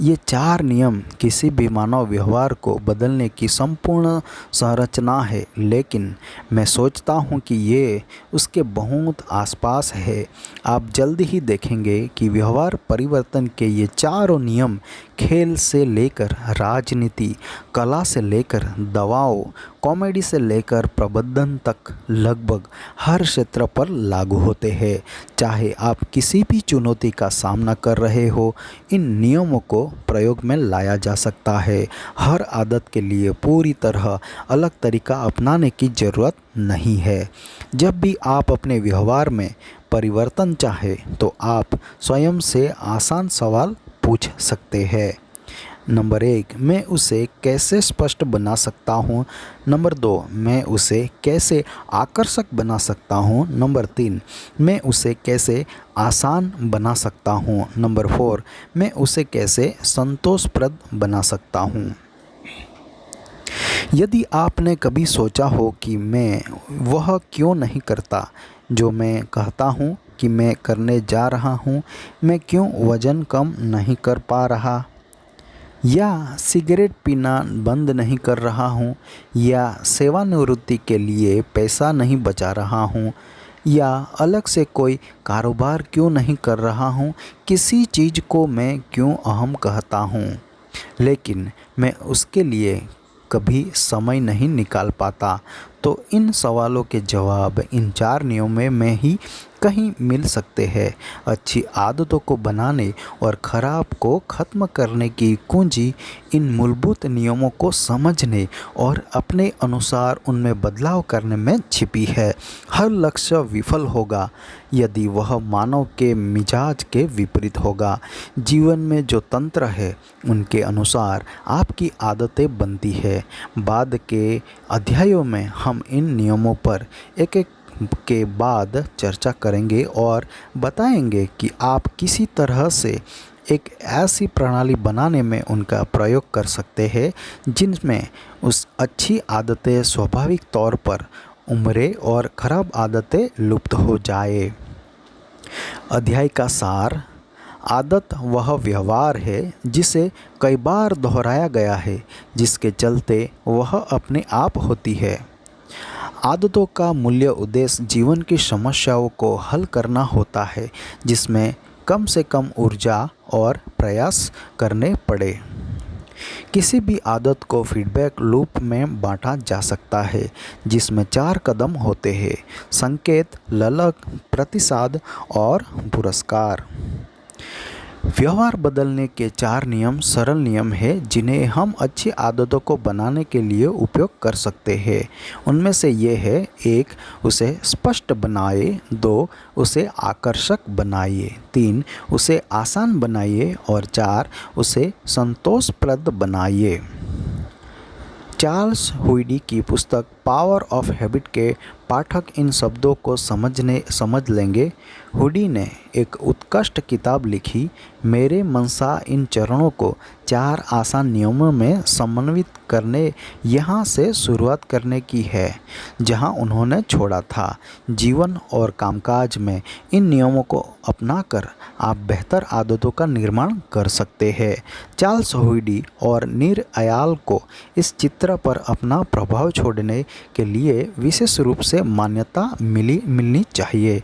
ये 4 नियम किसी भी मानव व्यवहार को बदलने की संपूर्ण संरचना है, लेकिन मैं सोचता हूँ कि ये उसके बहुत आसपास है। आप जल्दी ही देखेंगे कि व्यवहार परिवर्तन के ये 4 नियम खेल से लेकर राजनीति, कला से लेकर दवाओं, कॉमेडी से लेकर प्रबंधन तक लगभग हर क्षेत्र पर लागू होते हैं। चाहे आप किसी भी चुनौती का सामना कर रहे हो, इन नियमों को प्रयोग में लाया जा सकता है। हर आदत के लिए पूरी तरह अलग तरीका अपनाने की ज़रूरत नहीं है। जब भी आप अपने व्यवहार में परिवर्तन चाहें तो आप स्वयं से आसान सवाल पूछ सकते हैं। नंबर 1, मैं उसे कैसे स्पष्ट बना सकता हूँ। नंबर 2, मैं उसे कैसे आकर्षक बना सकता हूँ। नंबर 3, मैं उसे कैसे आसान बना सकता हूँ। नंबर 4, मैं उसे कैसे संतोषप्रद बना सकता हूँ। यदि आपने कभी सोचा हो कि मैं वह क्यों नहीं करता जो मैं कहता हूँ कि मैं करने जा रहा हूँ, मैं क्यों वज़न कम नहीं कर पा रहा, या सिगरेट पीना बंद नहीं कर रहा हूँ, या सेवानिवृत्ति के लिए पैसा नहीं बचा रहा हूँ, या अलग से कोई कारोबार क्यों नहीं कर रहा हूँ, किसी चीज़ को मैं क्यों अहम कहता हूँ लेकिन मैं उसके लिए कभी समय नहीं निकाल पाता, तो इन सवालों के जवाब इन 4 नियमों में ही कहीं मिल सकते हैं। अच्छी आदतों को बनाने और खराब को ख़त्म करने की कुंजी इन मूलभूत नियमों को समझने और अपने अनुसार उनमें बदलाव करने में छिपी है। हर लक्ष्य विफल होगा यदि वह मानव के मिजाज के विपरीत होगा। जीवन में जो तंत्र है उनके अनुसार आपकी आदतें बनती है। बाद के अध्यायों में हम इन नियमों पर एक एक के बाद चर्चा करेंगे और बताएंगे कि आप किसी तरह से एक ऐसी प्रणाली बनाने में उनका प्रयोग कर सकते हैं जिनमें उस अच्छी आदतें स्वाभाविक तौर पर उम्रे और खराब आदतें लुप्त हो जाए। अध्याय का सार। आदत वह व्यवहार है जिसे कई बार दोहराया गया है, जिसके चलते वह अपने आप होती है। आदतों का मूल्य उद्देश्य जीवन की समस्याओं को हल करना होता है जिसमें कम से कम ऊर्जा और प्रयास करने पड़े। किसी भी आदत को फीडबैक लूप में बांटा जा सकता है जिसमें 4 कदम होते हैं: संकेत, ललक, प्रतिसाद और पुरस्कार। व्यवहार बदलने के 4 नियम सरल नियम हैं जिन्हें हम अच्छी आदतों को बनाने के लिए उपयोग कर सकते हैं। उनमें से ये है: 1. उसे स्पष्ट बनाइए। 2. उसे आकर्षक बनाइए। 3. उसे आसान बनाइए और 4. उसे संतोषप्रद बनाइए। चार्ल्स हुइडी की पुस्तक पावर ऑफ हैबिट के पाठक इन शब्दों को समझ लेंगे। हुइडी ने एक उत्कृष्ट किताब लिखी, मेरे मनसा इन चरणों को 4 आसान नियमों में समन्वित करने यहाँ से शुरुआत करने की है जहाँ उन्होंने छोड़ा था। जीवन और कामकाज में इन नियमों को अपनाकर आप बेहतर आदतों का निर्माण कर सकते हैं। चार्ल्स हुइडी और नीर अयाल को इस चित्र पर अपना प्रभाव छोड़ने के लिए विशेष रूप से मान्यता मिलनी चाहिए।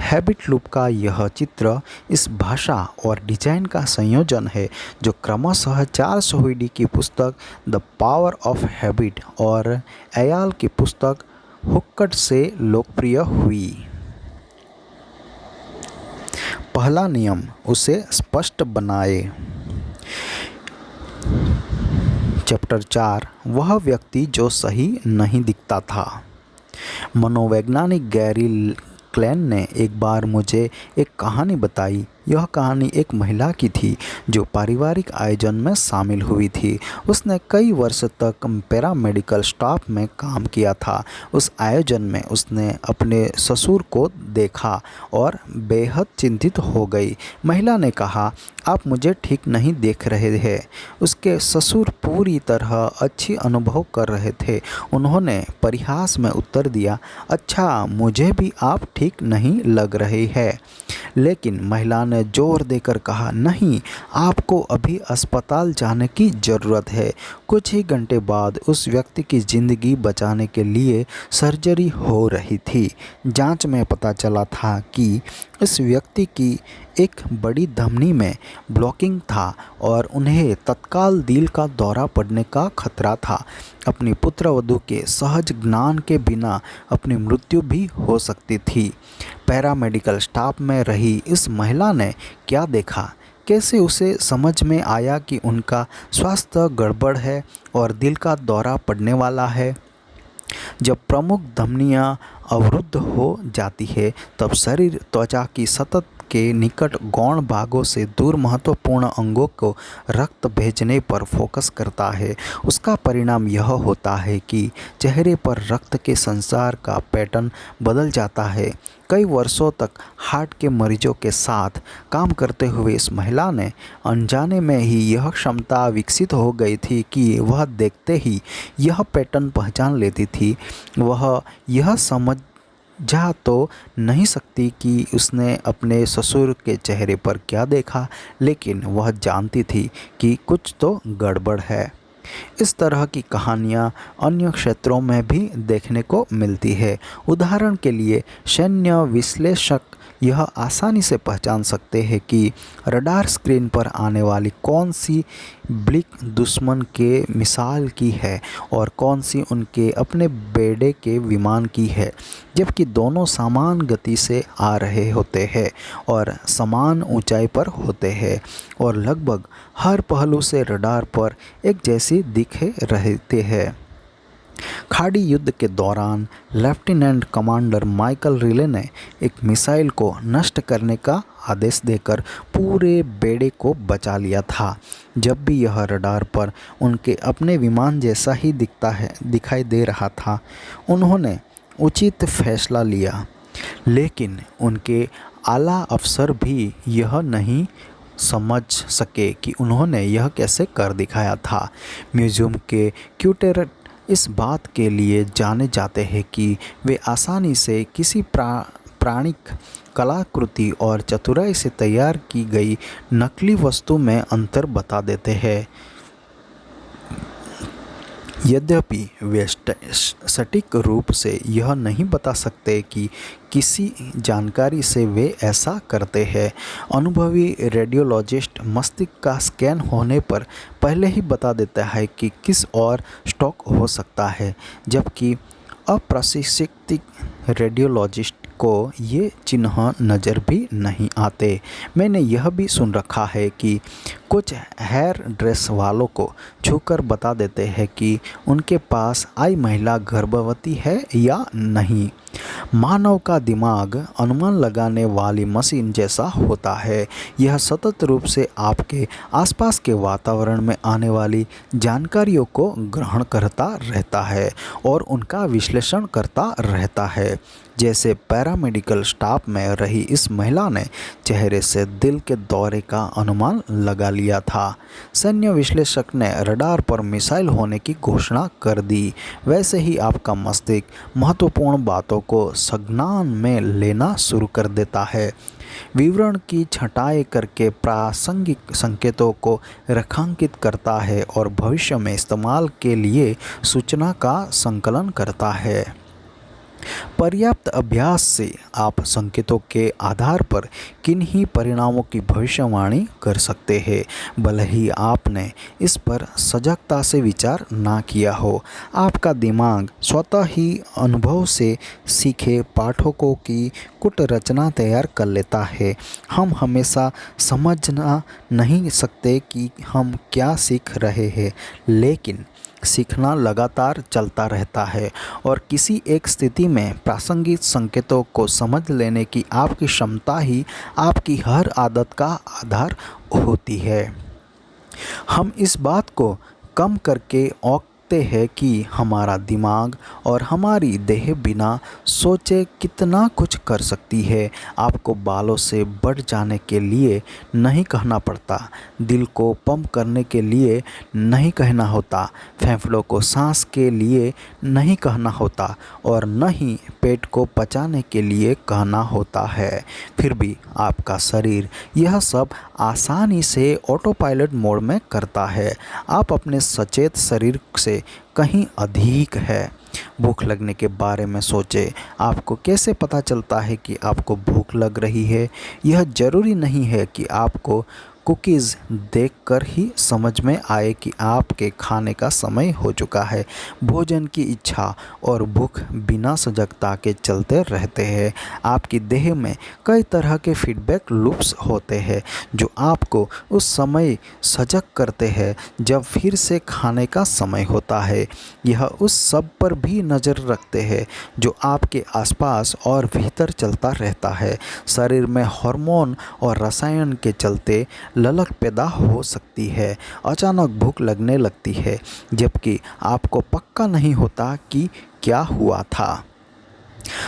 हैबिट लूप का यह चित्र इस भाषा और डिजाइन का संयोजन है जो क्रमशः चार्ल्स हुइडी की पुस्तक द पावर ऑफ हैबिट और अयाल की पुस्तक हुक्ड से लोकप्रिय हुई। पहला नियम, उसे स्पष्ट बनाए। चैप्टर 4, वह व्यक्ति जो सही नहीं दिखता था। मनोवैज्ञानिक गैरी क्लेन ने एक बार मुझे एक कहानी बताई। यह कहानी एक महिला की थी जो पारिवारिक आयोजन में शामिल हुई थी। उसने कई वर्ष तक पैरामेडिकल स्टाफ में काम किया था। उस आयोजन में उसने अपने ससुर को देखा और बेहद चिंतित हो गई। महिला ने कहा, आप मुझे ठीक नहीं देख रहे हैं। उसके ससुर पूरी तरह अच्छी अनुभव कर रहे थे। उन्होंने परिहास में उत्तर दिया, अच्छा, मुझे भी आप ठीक नहीं लग रहे हैं। लेकिन महिला ने जोर देकर कहा, नहीं, आपको अभी अस्पताल जाने की ज़रूरत है। कुछ ही घंटे बाद उस व्यक्ति की ज़िंदगी बचाने के लिए सर्जरी हो रही थी। जांच में पता चला था कि इस व्यक्ति की एक बड़ी धमनी में ब्लॉकिंग था और उन्हें तत्काल दिल का दौरा पड़ने का खतरा था। अपनी पुत्रवधू के सहज ज्ञान के बिना अपनी मृत्यु भी हो सकती थी। पैरामेडिकल स्टाफ में रही इस महिला ने क्या देखा? कैसे उसे समझ में आया कि उनका स्वास्थ्य गड़बड़ है और दिल का दौरा पड़ने वाला है? जब प्रमुख धमनियां अवरुद्ध हो जाती है तब शरीर त्वचा की सतह के निकट गौण भागों से दूर महत्वपूर्ण अंगों को रक्त भेजने पर फोकस करता है। उसका परिणाम यह होता है कि चेहरे पर रक्त के संचार का पैटर्न बदल जाता है। कई वर्षों तक हार्ट के मरीजों के साथ काम करते हुए इस महिला ने अनजाने में ही यह क्षमता विकसित हो गई थी कि वह देखते ही यह पैटर्न पहचान लेती थी। वह यह समझा तो नहीं सकती कि उसने अपने ससुर के चेहरे पर क्या देखा, लेकिन वह जानती थी कि कुछ तो गड़बड़ है। इस तरह की कहानियाँ अन्य क्षेत्रों में भी देखने को मिलती है। उदाहरण के लिए सैन्य विश्लेषक यह आसानी से पहचान सकते हैं कि रडार स्क्रीन पर आने वाली कौन सी ब्लिक दुश्मन के मिसाइल की है और कौन सी उनके अपने बेड़े के विमान की है, जबकि दोनों समान गति से आ रहे होते हैं और समान ऊंचाई पर होते हैं और लगभग हर पहलू से रडार पर एक जैसी दिख रहते हैं। खाड़ी युद्ध के दौरान लेफ्टिनेंट कमांडर माइकल रिले ने एक मिसाइल को नष्ट करने का आदेश देकर पूरे बेड़े को बचा लिया था। जब भी यह रडार पर उनके अपने विमान जैसा ही दिखाई दे रहा था, उन्होंने उचित फैसला लिया, लेकिन उनके आला अफसर भी यह नहीं समझ सके कि उन्होंने यह कैसे कर दिखाया था। म्यूजियम के क्यूरेटर इस बात के लिए जाने जाते हैं कि वे आसानी से किसी प्राणिक कलाकृति और चतुराई से तैयार की गई नकली वस्तु में अंतर बता देते हैं। यद्यपि वे सटीक रूप से यह नहीं बता सकते कि किसी जानकारी से वे ऐसा करते हैं। अनुभवी रेडियोलॉजिस्ट मस्तिष्क का स्कैन होने पर पहले ही बता देता है कि किस और स्टॉक हो सकता है, जबकि अप्रशिक्षित रेडियोलॉजिस्ट को ये चिन्ह नज़र भी नहीं आते। मैंने यह भी सुन रखा है कि कुछ हेयर ड्रेस वालों को छूकर बता देते हैं कि उनके पास आई महिला गर्भवती है या नहीं। मानव का दिमाग अनुमान लगाने वाली मशीन जैसा होता है। यह सतत रूप से आपके आसपास के वातावरण में आने वाली जानकारियों को ग्रहण करता रहता है और उनका विश्लेषण करता रहता है। जैसे पैरामेडिकल स्टाफ में रही इस महिला ने चेहरे से दिल के दौरे का अनुमान लगा लिया था। सैन्य विश्लेषक ने रडार पर मिसाइल होने की घोषणा कर दी। वैसे ही आपका मस्तिष्क महत्वपूर्ण बातों को संज्ञान में लेना शुरू कर देता है, विवरण की छँटाई करके प्रासंगिक संकेतों को रेखांकित करता है और भविष्य में इस्तेमाल के लिए सूचना का संकलन करता है। पर्याप्त अभ्यास से आप संकेतों के आधार पर किन्हीं परिणामों की भविष्यवाणी कर सकते हैं, भले ही आपने इस पर सजगता से विचार ना किया हो। आपका दिमाग स्वतः ही अनुभव से सीखे पाठकों की कुट रचना तैयार कर लेता है। हम हमेशा समझना नहीं सकते कि हम क्या सीख रहे हैं, लेकिन सीखना लगातार चलता रहता है और किसी एक स्थिति में प्रासंगिक संकेतों को समझ लेने की आपकी क्षमता ही आपकी हर आदत का आधार होती है। हम इस बात को कम करके औकते हैं कि हमारा दिमाग और हमारी देह बिना सोचे कितना कुछ कर सकती है। आपको बालों से बढ़ जाने के लिए नहीं कहना पड़ता, दिल को पंप करने के लिए नहीं कहना होता, फेफड़ों को सांस के लिए नहीं कहना होता और न ही पेट को पचाने के लिए कहना होता है। फिर भी आपका शरीर यह सब आसानी से ऑटो पायलट मोड में करता है। आप अपने सचेत शरीर से कहीं अधिक है। भूख लगने के बारे में सोचें। आपको कैसे पता चलता है कि आपको भूख लग रही है? यह ज़रूरी नहीं है कि आपको कुकीज़ देखकर ही समझ में आए कि आपके खाने का समय हो चुका है। भोजन की इच्छा और भूख बिना सजगता के चलते रहते हैं। आपकी देह में कई तरह के फीडबैक लूप्स होते हैं जो आपको उस समय सजग करते हैं जब फिर से खाने का समय होता है। यह उस सब पर भी नज़र रखते हैं जो आपके आसपास और भीतर चलता रहता है। शरीर में हार्मोन और रसायन के चलते ललक पैदा हो सकती है, अचानक भूख लगने लगती है, जबकि आपको पक्का नहीं होता कि क्या हुआ था।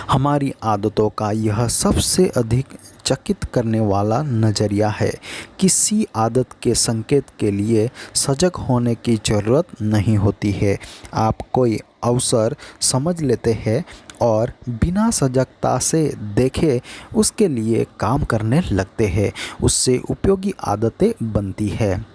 हमारी आदतों का यह सबसे अधिक चकित करने वाला नज़रिया है। किसी आदत के संकेत के लिए सजग होने की ज़रूरत नहीं होती है। आप कोई अवसर समझ लेते हैं और बिना सजगता से देखे उसके लिए काम करने लगते हैं। उससे उपयोगी आदतें बनती है।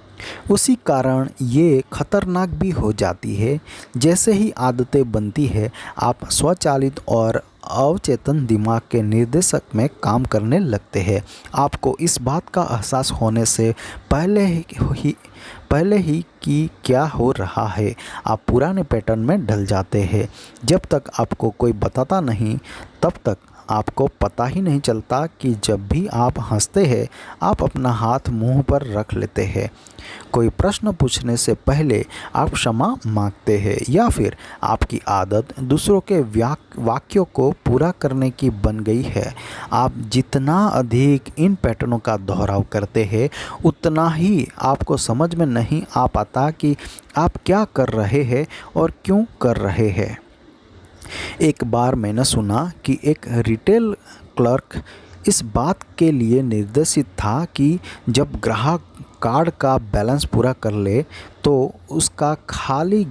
उसी कारण ये खतरनाक भी हो जाती है। जैसे ही आदतें बनती है, आप स्वचालित और अवचेतन दिमाग के निर्देशक में काम करने लगते हैं। आपको इस बात का एहसास होने से पहले ही कि क्या हो रहा है, आप पुराने पैटर्न में ढल जाते हैं। जब तक आपको कोई बताता नहीं, तब तक आपको पता ही नहीं चलता कि जब भी आप हंसते हैं, आप अपना हाथ मुंह पर रख लेते हैं। कोई प्रश्न पूछने से पहले आप क्षमा मांगते हैं, या फिर आपकी आदत दूसरों के वाक्यों को पूरा करने की बन गई है। आप जितना अधिक इन पैटर्नों का दोहराव करते हैं, उतना ही आपको समझ में नहीं आ पाता कि आप क्या कर रहे हैं और क्यों कर रहे हैं। एक बार मैंने सुना कि एक रिटेल क्लर्क इस बात के लिए निर्देशित था कि जब ग्राहक कार्ड का बैलेंस पूरा कर ले तो उसका खाली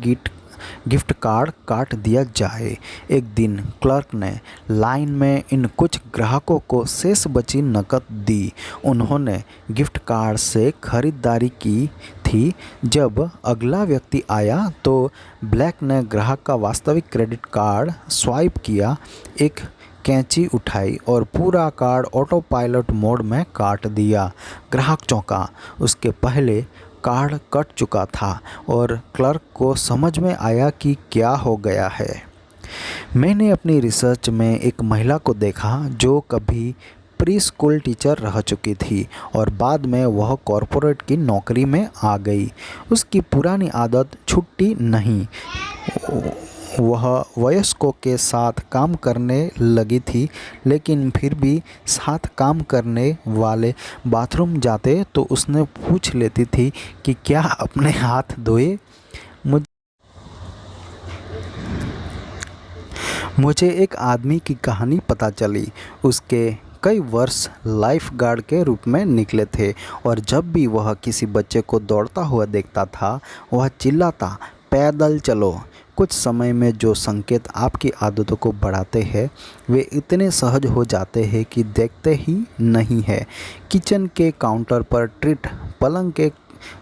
गिफ्ट कार्ड काट दिया जाए। एक दिन क्लर्क ने लाइन में इन कुछ ग्राहकों को शेष बची नकद दी। उन्होंने गिफ्ट कार्ड से खरीदारी की थी। जब अगला व्यक्ति आया तो ब्लैक ने ग्राहक का वास्तविक क्रेडिट कार्ड स्वाइप किया, एक कैंची उठाई और पूरा कार्ड ऑटो पायलट मोड में काट दिया। ग्राहक चौंका, उसके पहले कार्ड कट चुका था और क्लर्क को समझ में आया कि क्या हो गया है। मैंने अपनी रिसर्च में एक महिला को देखा जो कभी प्री स्कूल टीचर रह चुकी थी और बाद में वह कॉरपोरेट की नौकरी में आ गई। उसकी पुरानी आदत छूटी नहीं। वह वयस्कों के साथ काम करने लगी थी, लेकिन फिर भी साथ काम करने वाले बाथरूम जाते तो उसने पूछ लेती थी कि क्या अपने हाथ धोए। मुझे एक आदमी की कहानी पता चली। उसके कई वर्ष लाइफ गार्ड के रूप में निकले थे और जब भी वह किसी बच्चे को दौड़ता हुआ देखता था, वह चिल्लाता, पैदल चलो। कुछ समय में जो संकेत आपकी आदतों को बढ़ाते हैं, वे इतने सहज हो जाते हैं कि देखते ही नहीं है। किचन के काउंटर पर ट्रीट, पलंग के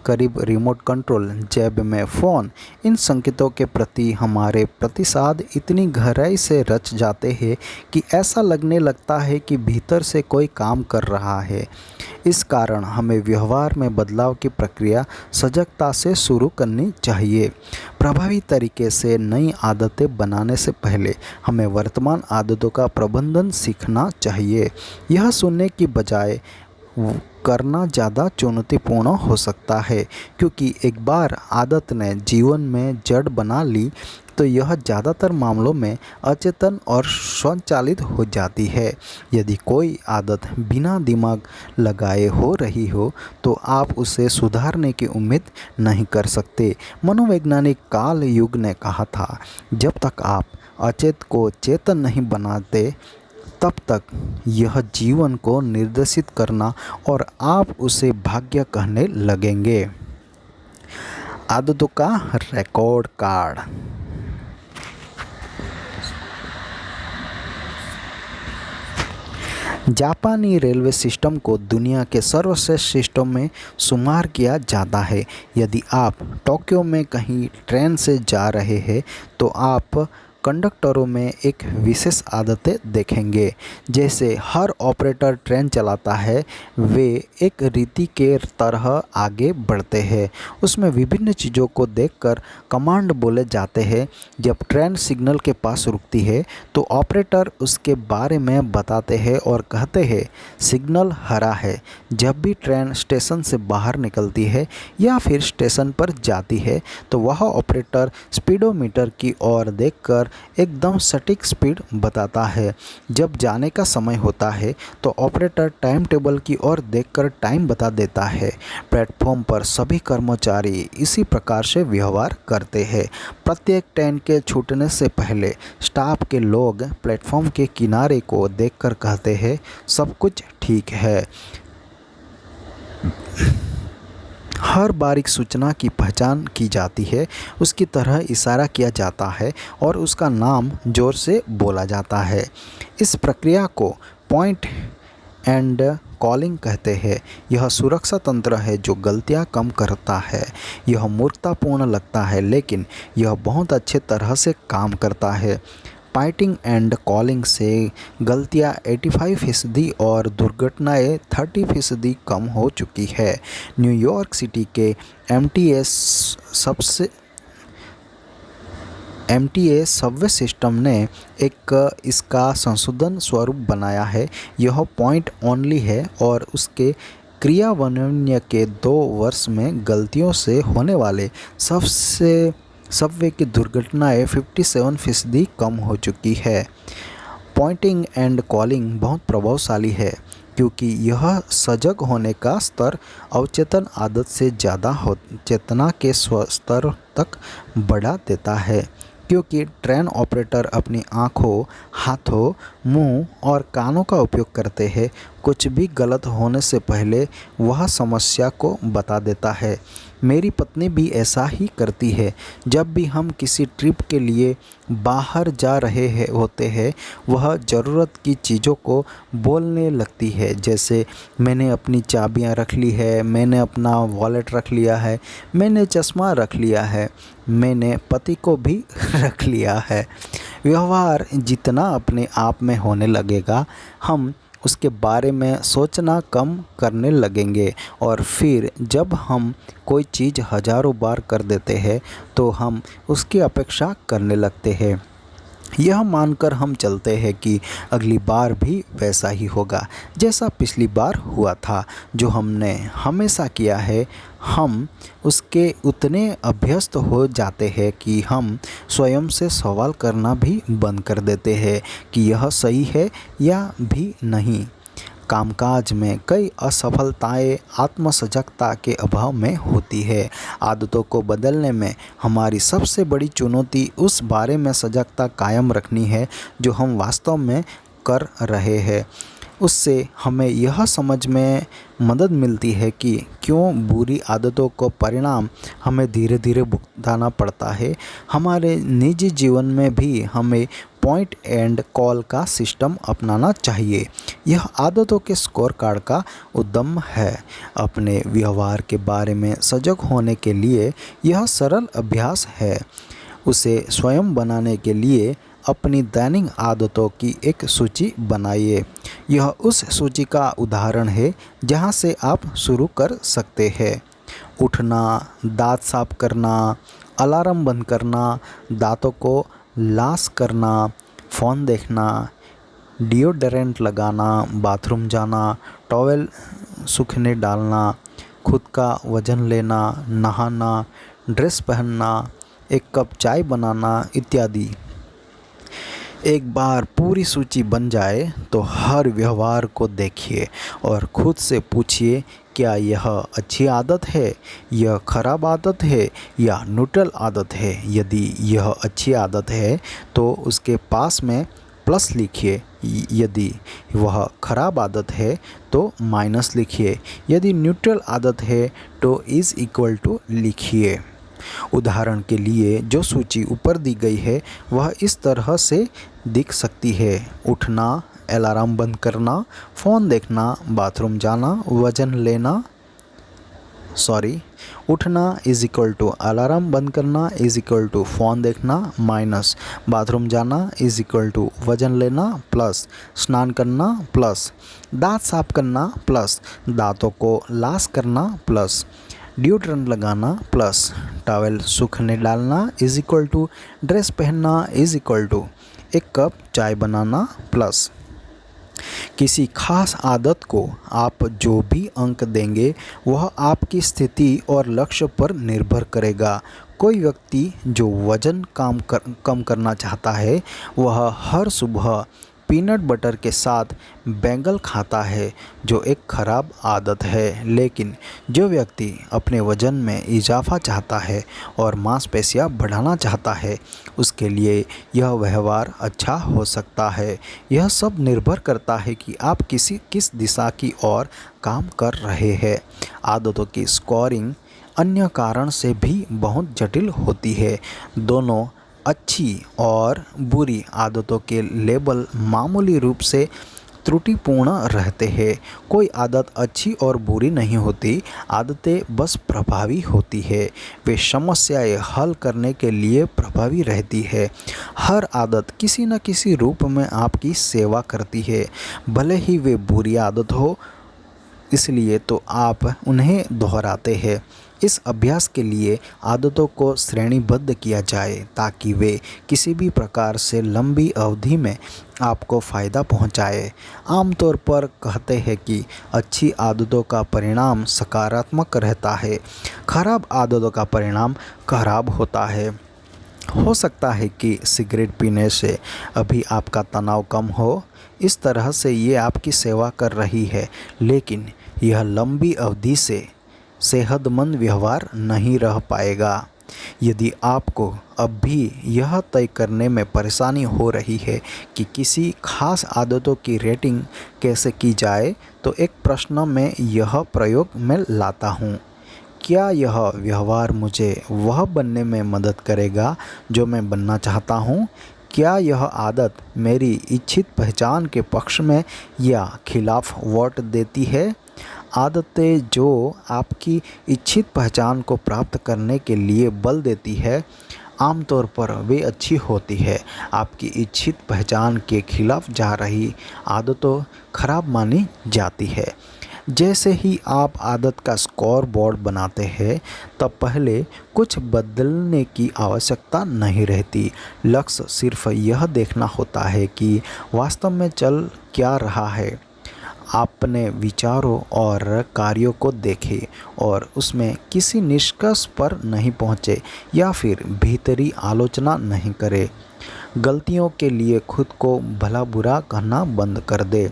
करीब रिमोट कंट्रोल, जेब में फ़ोन, इन संकेतों के प्रति हमारे प्रतिसाद इतनी गहराई से रच जाते हैं कि ऐसा लगने लगता है कि भीतर से कोई काम कर रहा है। इस कारण हमें व्यवहार में बदलाव की प्रक्रिया सजगता से शुरू करनी चाहिए। प्रभावी तरीके से नई आदतें बनाने से पहले हमें वर्तमान आदतों का प्रबंधन सीखना चाहिए। यह सुनने की बजाय करना ज़्यादा चुनौतीपूर्ण हो सकता है, क्योंकि एक बार आदत ने जीवन में जड़ बना ली तो यह ज़्यादातर मामलों में अचेतन और स्वचालित हो जाती है। यदि कोई आदत बिना दिमाग लगाए हो रही हो तो आप उसे सुधारने की उम्मीद नहीं कर सकते। मनोवैज्ञानिक कार्ल युंग ने कहा था, जब तक आप अचेत को चेतन नहीं बनाते, तब तक यह जीवन को निर्देशित करना और आप उसे भाग्य कहने लगेंगे। आदतों का रिकॉर्ड कार्ड। जापानी रेलवे सिस्टम को दुनिया के सर्वश्रेष्ठ सिस्टम में शुमार किया जाता है। यदि आप टोक्यो में कहीं ट्रेन से जा रहे हैं तो आप कंडक्टरों में एक विशेष आदतें देखेंगे। जैसे हर ऑपरेटर ट्रेन चलाता है, वे एक रीति के तरह आगे बढ़ते हैं। उसमें विभिन्न चीज़ों को देखकर कमांड बोले जाते हैं। जब ट्रेन सिग्नल के पास रुकती है तो ऑपरेटर उसके बारे में बताते हैं और कहते हैं, सिग्नल हरा है। जब भी ट्रेन स्टेशन से बाहर निकलती है या फिर स्टेशन पर जाती है तो वह ऑपरेटर स्पीडोमीटर की ओर देखकर एकदम सटीक स्पीड बताता है। जब जाने का समय होता है तो ऑपरेटर टाइम टेबल की ओर देखकर टाइम बता देता है। प्लेटफॉर्म पर सभी कर्मचारी इसी प्रकार से व्यवहार करते हैं। प्रत्येक ट्रेन के छूटने से पहले स्टाफ के लोग प्लेटफॉर्म के किनारे को देखकर कहते हैं, सब कुछ ठीक है। हर बारीक सूचना की पहचान की जाती है, उसकी तरह इशारा किया जाता है और उसका नाम जोर से बोला जाता है। इस प्रक्रिया को पॉइंट एंड कॉलिंग कहते हैं। यह सुरक्षा तंत्र है जो गलतियां कम करता है। यह मूर्खतापूर्ण लगता है, लेकिन यह बहुत अच्छे तरह से काम करता है। पाइटिंग एंड कॉलिंग से गलतियां 85% और दुर्घटनाएं 30% कम हो चुकी है। न्यूयॉर्क सिटी के एमटीए सबवे सिस्टम ने एक इसका संशोधन स्वरूप बनाया है। यह पॉइंट ओनली है और उसके क्रियान्वयन के 2 वर्ष में गलतियों से होने वाले सबवे की दुर्घटनाएं 57% कम हो चुकी है। पॉइंटिंग एंड कॉलिंग बहुत प्रभावशाली है क्योंकि यह सजग होने का स्तर अवचेतन आदत से ज़्यादा चेतना के स्तर तक बढ़ा देता है, क्योंकि ट्रेन ऑपरेटर अपनी आँखों, हाथों, मुंह और कानों का उपयोग करते हैं। कुछ भी गलत होने से पहले वह समस्या को बता देता है। मेरी पत्नी भी ऐसा ही करती है। जब भी हम किसी ट्रिप के लिए बाहर जा रहे होते हैं, वह ज़रूरत की चीज़ों को बोलने लगती है, जैसे मैंने अपनी चाबियां रख ली है, मैंने अपना वॉलेट रख लिया है, मैंने चश्मा रख लिया है, मैंने पति को भी रख लिया है। व्यवहार जितना अपने आप में होने लगेगा, हम उसके बारे में सोचना कम करने लगेंगे और फिर जब हम कोई चीज़ हज़ारों बार कर देते हैं तो हम उसकी अपेक्षा करने लगते हैं। यह मानकर हम चलते हैं कि अगली बार भी वैसा ही होगा जैसा पिछली बार हुआ था। जो हमने हमेशा किया है, हम उसके उतने अभ्यस्त हो जाते हैं कि हम स्वयं से सवाल करना भी बंद कर देते हैं कि यह सही है या भी नहीं। कामकाज में कई असफलताएं आत्मसजगता के अभाव में होती है। आदतों को बदलने में हमारी सबसे बड़ी चुनौती उस बारे में सजगता कायम रखनी है जो हम वास्तव में कर रहे हैं। उससे हमें यह समझ में मदद मिलती है कि क्यों बुरी आदतों को परिणाम हमें धीरे धीरे भुगताना पड़ता है। हमारे निजी जीवन में भी हमें पॉइंट एंड कॉल का सिस्टम अपनाना चाहिए। यह आदतों के स्कोर कार्ड का उद्यम है। अपने व्यवहार के बारे में सजग होने के लिए यह सरल अभ्यास है। उसे स्वयं बनाने के लिए अपनी दैनिक आदतों की एक सूची बनाइए। यह उस सूची का उदाहरण है जहां से आप शुरू कर सकते हैं। उठना, दांत साफ करना, अलार्म बंद करना, दांतों को लाश करना, फ़ोन देखना, डिओडोरेंट लगाना, बाथरूम जाना, टॉवेल सूखने डालना, खुद का वज़न लेना, नहाना, ड्रेस पहनना, एक कप चाय बनाना इत्यादि। एक बार पूरी सूची बन जाए तो हर व्यवहार को देखिए और खुद से पूछिए, क्या यह अच्छी आदत है, यह खराब आदत है या न्यूट्रल आदत है। यदि यह अच्छी आदत है तो उसके पास में प्लस लिखिए, यदि वह खराब आदत है तो माइनस लिखिए, यदि न्यूट्रल आदत है तो इज़ इक्वल टू लिखिए। उदाहरण के लिए जो सूची ऊपर दी गई है वह इस तरह से दिख सकती है: उठना, अलार्म बंद करना, फ़ोन देखना, बाथरूम जाना, वज़न लेना, उठना इज़ इक्वल टू अलार्म बंद करना इज़ इक्वल टू फ़ोन देखना, माइनस बाथरूम जाना इज़ इक्वल टू वज़न लेना, प्लस स्नान करना, प्लस दांत साफ करना, प्लस दांतों को लाश करना, प्लस डिओड्रेंट लगाना, प्लस टॉवेल सूखने डालना इज़ इक्वल टू ड्रेस पहनना इज़ इक्वल टू एक कप चाय बनाना, प्लस किसी खास आदत को आप जो भी अंक देंगे वह आपकी स्थिति और लक्ष्य पर निर्भर करेगा। कोई व्यक्ति जो वज़न कम करना चाहता है वह हर सुबह पीनट बटर के साथ बैंगल खाता है, जो एक खराब आदत है। लेकिन जो व्यक्ति अपने वज़न में इजाफा चाहता है और मांसपेशियां बढ़ाना चाहता है, उसके लिए यह व्यवहार अच्छा हो सकता है। यह सब निर्भर करता है कि आप किस दिशा की ओर काम कर रहे हैं। आदतों की स्कोरिंग अन्य कारण से भी बहुत जटिल होती है। दोनों अच्छी और बुरी आदतों के लेबल मामूली रूप से त्रुटिपूर्ण रहते हैं। कोई आदत अच्छी और बुरी नहीं होती, आदतें बस प्रभावी होती है। वे समस्याएं हल करने के लिए प्रभावी रहती है। हर आदत किसी न किसी रूप में आपकी सेवा करती है, भले ही वे बुरी आदत हो, इसलिए तो आप उन्हें दोहराते हैं। इस अभ्यास के लिए आदतों को श्रेणीबद्ध किया जाए ताकि वे किसी भी प्रकार से लंबी अवधि में आपको फ़ायदा पहुंचाए। आमतौर पर कहते हैं कि अच्छी आदतों का परिणाम सकारात्मक रहता है, खराब आदतों का परिणाम खराब होता है। हो सकता है कि सिगरेट पीने से अभी आपका तनाव कम हो, इस तरह से ये आपकी सेवा कर रही है, लेकिन यह लंबी अवधि से सेहतमंद व्यवहार नहीं रह पाएगा। यदि आपको अब भी यह तय करने में परेशानी हो रही है कि किसी खास आदतों की रेटिंग कैसे की जाए, तो एक प्रश्न मैं यह प्रयोग में लाता हूँ। क्या यह व्यवहार मुझे वह बनने में मदद करेगा जो मैं बनना चाहता हूँ? क्या यह आदत मेरी इच्छित पहचान के पक्ष में या खिलाफ वोट देती है? आदतें जो आपकी इच्छित पहचान को प्राप्त करने के लिए बल देती है, आमतौर पर वे अच्छी होती है। आपकी इच्छित पहचान के खिलाफ जा रही आदतों खराब मानी जाती है। जैसे ही आप आदत का स्कोर बोर्ड बनाते हैं, तब पहले कुछ बदलने की आवश्यकता नहीं रहती। लक्ष्य सिर्फ यह देखना होता है कि वास्तव में चल क्या रहा है। अपने विचारों और कार्यों को देखें और उसमें किसी निष्कर्ष पर नहीं पहुँचे या फिर भीतरी आलोचना नहीं करें। गलतियों के लिए खुद को भला बुरा कहना बंद कर दे।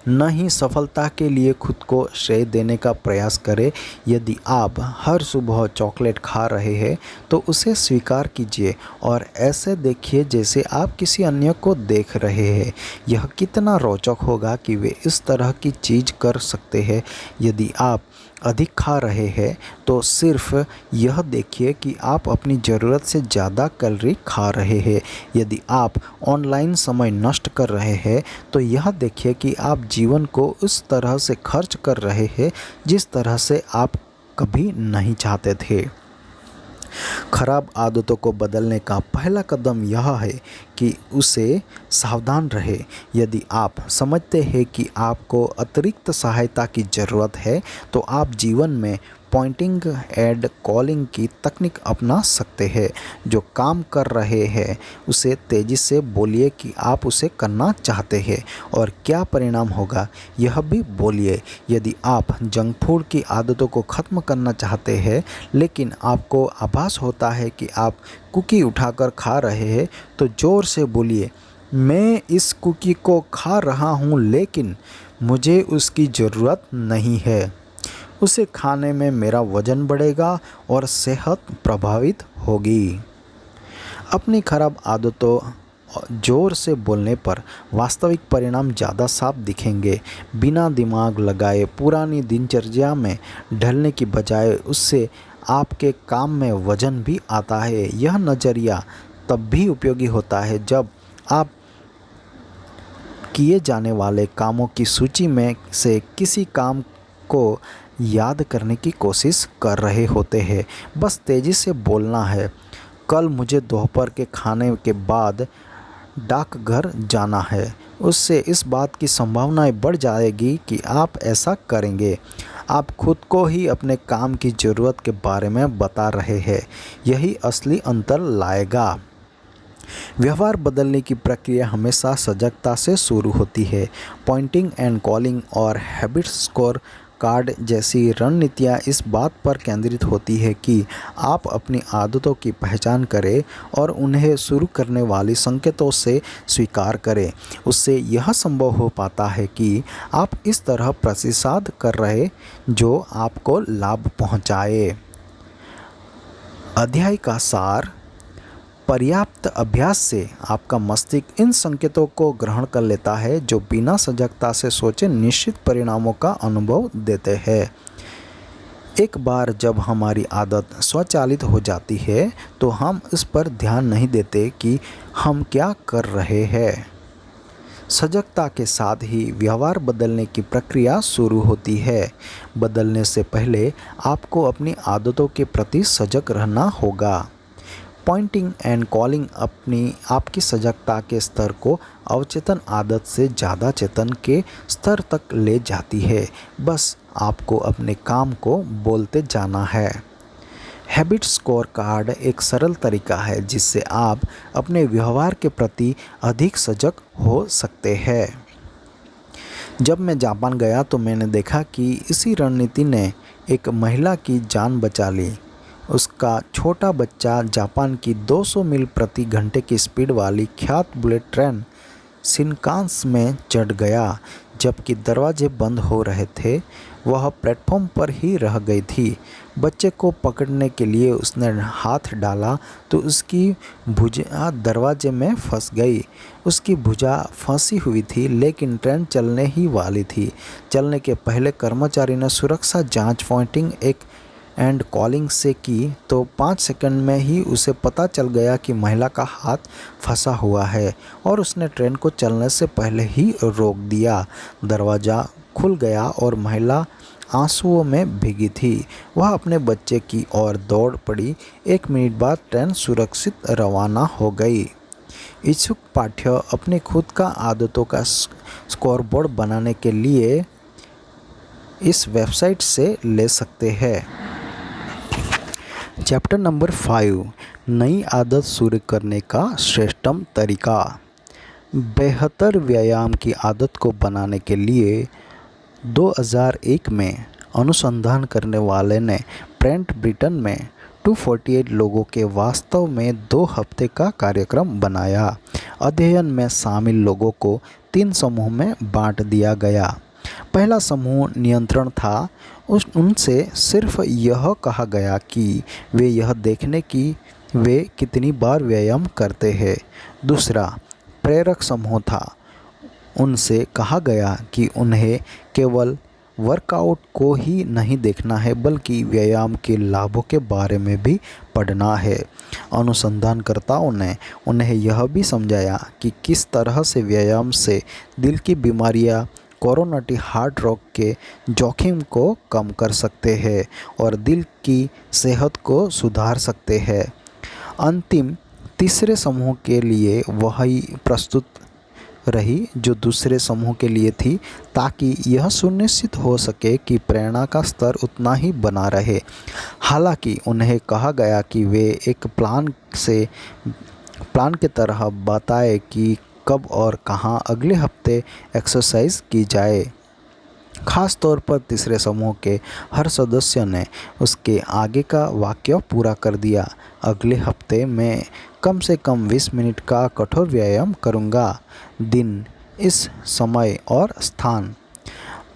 न ही सफलता के लिए खुद को श्रेय देने का प्रयास करें। यदि आप हर सुबह चॉकलेट खा रहे हैं, तो उसे स्वीकार कीजिए और ऐसे देखिए जैसे आप किसी अन्य को देख रहे हैं। यह कितना रोचक होगा कि वे इस तरह की चीज़ कर सकते हैं। यदि आप अधिक खा रहे हैं, तो सिर्फ यह देखिए कि आप अपनी ज़रूरत से ज़्यादा कैलोरी खा रहे हैं। यदि आप ऑनलाइन समय नष्ट कर रहे हैं, तो यह देखिए कि आप जीवन को उस तरह से खर्च कर रहे हैं जिस तरह से आप कभी नहीं चाहते थे। खराब आदतों को बदलने का पहला कदम यह है कि उसे सावधान रहे। यदि आप समझते हैं कि आपको अतिरिक्त सहायता की ज़रूरत है, तो आप जीवन में पॉइंटिंग एंड कॉलिंग की तकनीक अपना सकते हैं। जो काम कर रहे हैं उसे तेज़ी से बोलिए कि आप उसे करना चाहते हैं और क्या परिणाम होगा, यह भी बोलिए। यदि आप जंक फूड की आदतों को ख़त्म करना चाहते हैं, लेकिन आपको आभास होता है कि आप कुकी उठाकर खा रहे हैं, तो ज़ोर से बोलिए, मैं इस कुकी को खा रहा हूँ, लेकिन मुझे उसकी ज़रूरत नहीं है। उसे खाने में मेरा वज़न बढ़ेगा और सेहत प्रभावित होगी। अपनी खराब आदतों ज़ोर से बोलने पर वास्तविक परिणाम ज़्यादा साफ दिखेंगे। बिना दिमाग लगाए पुरानी दिनचर्या में ढलने की बजाय उससे आपके काम में वज़न भी आता है। यह नज़रिया तब भी उपयोगी होता है जब आप किए जाने वाले कामों की सूची में से किसी काम को याद करने की कोशिश कर रहे होते हैं। बस तेज़ी से बोलना है, कल मुझे दोपहर के खाने के बाद डाकघर जाना है। उससे इस बात की संभावनाएं बढ़ जाएगी कि आप ऐसा करेंगे। आप खुद को ही अपने काम की ज़रूरत के बारे में बता रहे हैं। यही असली अंतर लाएगा। व्यवहार बदलने की प्रक्रिया हमेशा सजगता से शुरू होती है। पॉइंटिंग एंड कॉलिंग और हैबिट स्कोर कार्ड जैसी रणनीतियाँ इस बात पर केंद्रित होती है कि आप अपनी आदतों की पहचान करें और उन्हें शुरू करने वाली संकेतों से स्वीकार करें। उससे यह संभव हो पाता है कि आप इस तरह प्रतिसाद कर रहे जो आपको लाभ पहुंचाए। अध्याय का सार: पर्याप्त अभ्यास से आपका मस्तिष्क इन संकेतों को ग्रहण कर लेता है जो बिना सजगता से सोचे निश्चित परिणामों का अनुभव देते हैं। एक बार जब हमारी आदत स्वचालित हो जाती है, तो हम इस पर ध्यान नहीं देते कि हम क्या कर रहे हैं। सजगता के साथ ही व्यवहार बदलने की प्रक्रिया शुरू होती है। बदलने से पहले आपको अपनी आदतों के प्रति सजग रहना होगा। पॉइंटिंग एंड कॉलिंग आपकी सजगता के स्तर को अवचेतन आदत से ज़्यादा चेतन के स्तर तक ले जाती है। बस आपको अपने काम को बोलते जाना है। हैबिट स्कोर कार्ड एक सरल तरीका है जिससे आप अपने व्यवहार के प्रति अधिक सजग हो सकते हैं। जब मैं जापान गया तो मैंने देखा कि इसी रणनीति ने एक महिला की जान बचा ली। उसका छोटा बच्चा जापान की 200 मील प्रति घंटे की स्पीड वाली ख्यात बुलेट ट्रेन शिनकांसन में चढ़ गया। जबकि दरवाजे बंद हो रहे थे, वह प्लेटफॉर्म पर ही रह गई थी। बच्चे को पकड़ने के लिए उसने हाथ डाला तो उसकी भुजा दरवाजे में फंस गई। उसकी भुजा फंसी हुई थी, लेकिन ट्रेन चलने ही वाली थी। चलने के पहले कर्मचारी ने सुरक्षा जांच पॉइंटिंग एंड कॉलिंग से की तो 5 सेकंड में ही उसे पता चल गया कि महिला का हाथ फंसा हुआ है और उसने ट्रेन को चलने से पहले ही रोक दिया। दरवाज़ा खुल गया और महिला आंसुओं में भीगी थी। वह अपने बच्चे की ओर दौड़ पड़ी। 1 मिनट बाद ट्रेन सुरक्षित रवाना हो गई। इच्छुक पाठ्य अपने खुद का आदतों का स्कोरबोर्ड बनाने के लिए इस वेबसाइट से ले सकते हैं। चैप्टर नंबर 5, नई आदत शुरू करने का श्रेष्ठतम तरीका। बेहतर व्यायाम की आदत को बनाने के लिए 2001 में अनुसंधान करने वाले ने ब्रेंट ब्रिटेन में 248 लोगों के वास्तव में 2 हफ्ते का कार्यक्रम बनाया। अध्ययन में शामिल लोगों को 3 समूह में बांट दिया गया। पहला समूह नियंत्रण था। उनसे सिर्फ यह कहा गया कि वे यह देखने की वे कितनी बार व्यायाम करते हैं। दूसरा प्रेरक समूह था। उनसे कहा गया कि उन्हें केवल वर्कआउट को ही नहीं देखना है, बल्कि व्यायाम के लाभों के बारे में भी पढ़ना है। अनुसंधानकर्ताओं ने उन्हें यह भी समझाया कि किस तरह से व्यायाम से दिल की बीमारियां, कोरोनरी हार्ट रोग के जोखिम को कम कर सकते हैं और दिल की सेहत को सुधार सकते हैं। अंतिम तीसरे समूह के लिए वही प्रस्तुत रही जो दूसरे समूह के लिए थी, ताकि यह सुनिश्चित हो सके कि प्रेरणा का स्तर उतना ही बना रहे। हालांकि उन्हें कहा गया कि वे एक प्लान की तरह बताएं कि कब और कहां अगले हफ्ते एक्सरसाइज की जाए। खास तौर पर तीसरे समूह के हर सदस्य ने उसके आगे का वाक्य पूरा कर दिया। अगले हफ्ते मैं कम से कम 20 मिनट का कठोर व्यायाम करूंगा। दिन, इस समय और स्थान।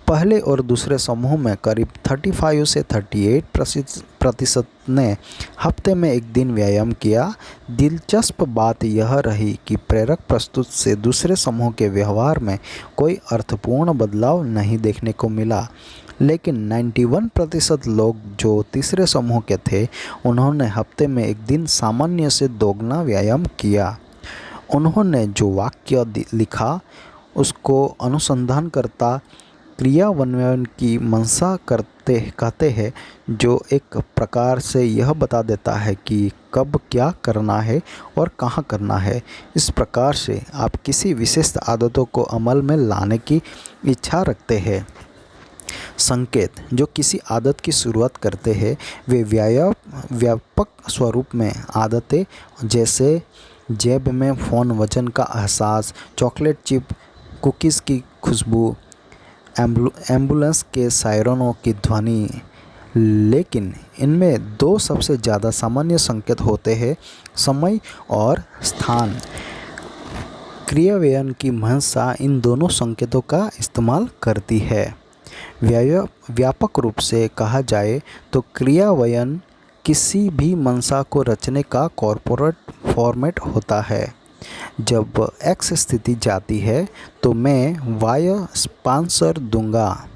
पहले और दूसरे समूह में करीब 35 से 38% ने हफ्ते में 1 दिन व्यायाम किया। दिलचस्प बात यह रही कि प्रेरक प्रस्तुत से दूसरे समूह के व्यवहार में कोई अर्थपूर्ण बदलाव नहीं देखने को मिला, लेकिन 91% लोग जो तीसरे समूह के थे, उन्होंने हफ्ते में 1 दिन सामान्य से दोगुना व्यायाम किया। उन्होंने जो वाक्य लिखा उसको अनुसंधानकर्ता क्रियान्वयन की मंशा कहते हैं, जो एक प्रकार से यह बता देता है कि कब क्या करना है और कहाँ करना है। इस प्रकार से आप किसी विशेष आदतों को अमल में लाने की इच्छा रखते हैं। संकेत जो किसी आदत की शुरुआत करते हैं वे व्यापक स्वरूप में आदतें जैसे जेब में फ़ोन, वजन का एहसास, चॉकलेट चिप, कुकीज़ की खुशबू, एम्बुलेंस के सायरनों की ध्वनि। लेकिन इनमें 2 सबसे ज़्यादा सामान्य संकेत होते हैं, समय और स्थान। क्रियान्वयन की मंशा इन दोनों संकेतों का इस्तेमाल करती है। व्यापक रूप से कहा जाए तो क्रियान्वयन किसी भी मंशा को रचने का कॉर्पोरेट फॉर्मेट होता है। जब X स्थिति जाती है तो मैं Y स्पॉन्सर दूंगा।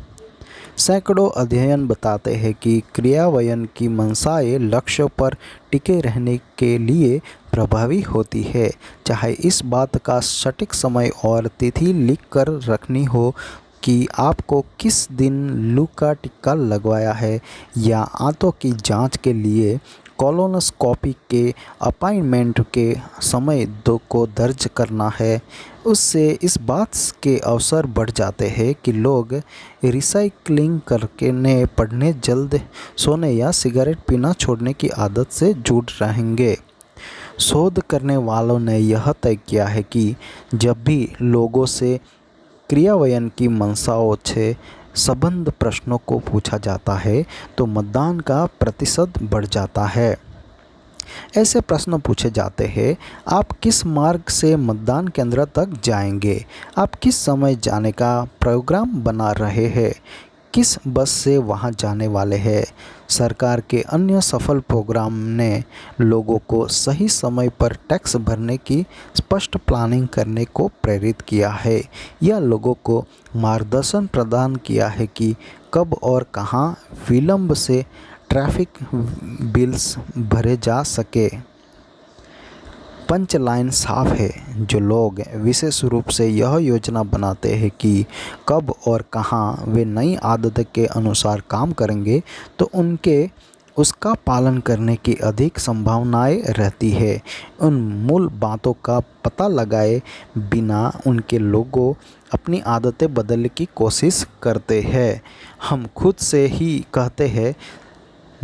सैकड़ों अध्ययन बताते हैं कि क्रियान्वयन की मंशाएं लक्ष्य पर टिके रहने के लिए प्रभावी होती है। चाहे इस बात का सटीक समय और तिथि लिख कर रखनी हो कि आपको किस दिन लू का टीका लगवाया है या आंतों की जांच के लिए कोलोनोस्कोपी के अपॉइंटमेंट के समय को दर्ज करना है, उससे इस बात के अवसर बढ़ जाते हैं कि लोग रिसाइक्लिंग करके पढ़ने, जल्द सोने या सिगरेट पीना छोड़ने की आदत से जुड़ रहेंगे। शोध करने वालों ने यह तय किया है कि जब भी लोगों से क्रियान्वयन की मंशाओं से संबद्ध प्रश्नों को पूछा जाता है तो मतदान का प्रतिशत बढ़ जाता है। ऐसे प्रश्न पूछे जाते हैं, आप किस मार्ग से मतदान केंद्र तक जाएंगे, आप किस समय जाने का प्रोग्राम बना रहे हैं, किस बस से वहां जाने वाले हैं। सरकार के अन्य सफल प्रोग्राम ने लोगों को सही समय पर टैक्स भरने की स्पष्ट प्लानिंग करने को प्रेरित किया है या लोगों को मार्गदर्शन प्रदान किया है कि कब और कहां विलंब से ट्रैफिक बिल्स भरे जा सके। पंचलाइन साफ है, जो लोग विशेष रूप से यह योजना बनाते हैं कि कब और कहां वे नई आदत के अनुसार काम करेंगे तो उनके उसका पालन करने की अधिक संभावनाएं रहती है। उन मूल बातों का पता लगाए बिना उनके लोगों अपनी आदतें बदलने की कोशिश करते हैं। हम खुद से ही कहते हैं,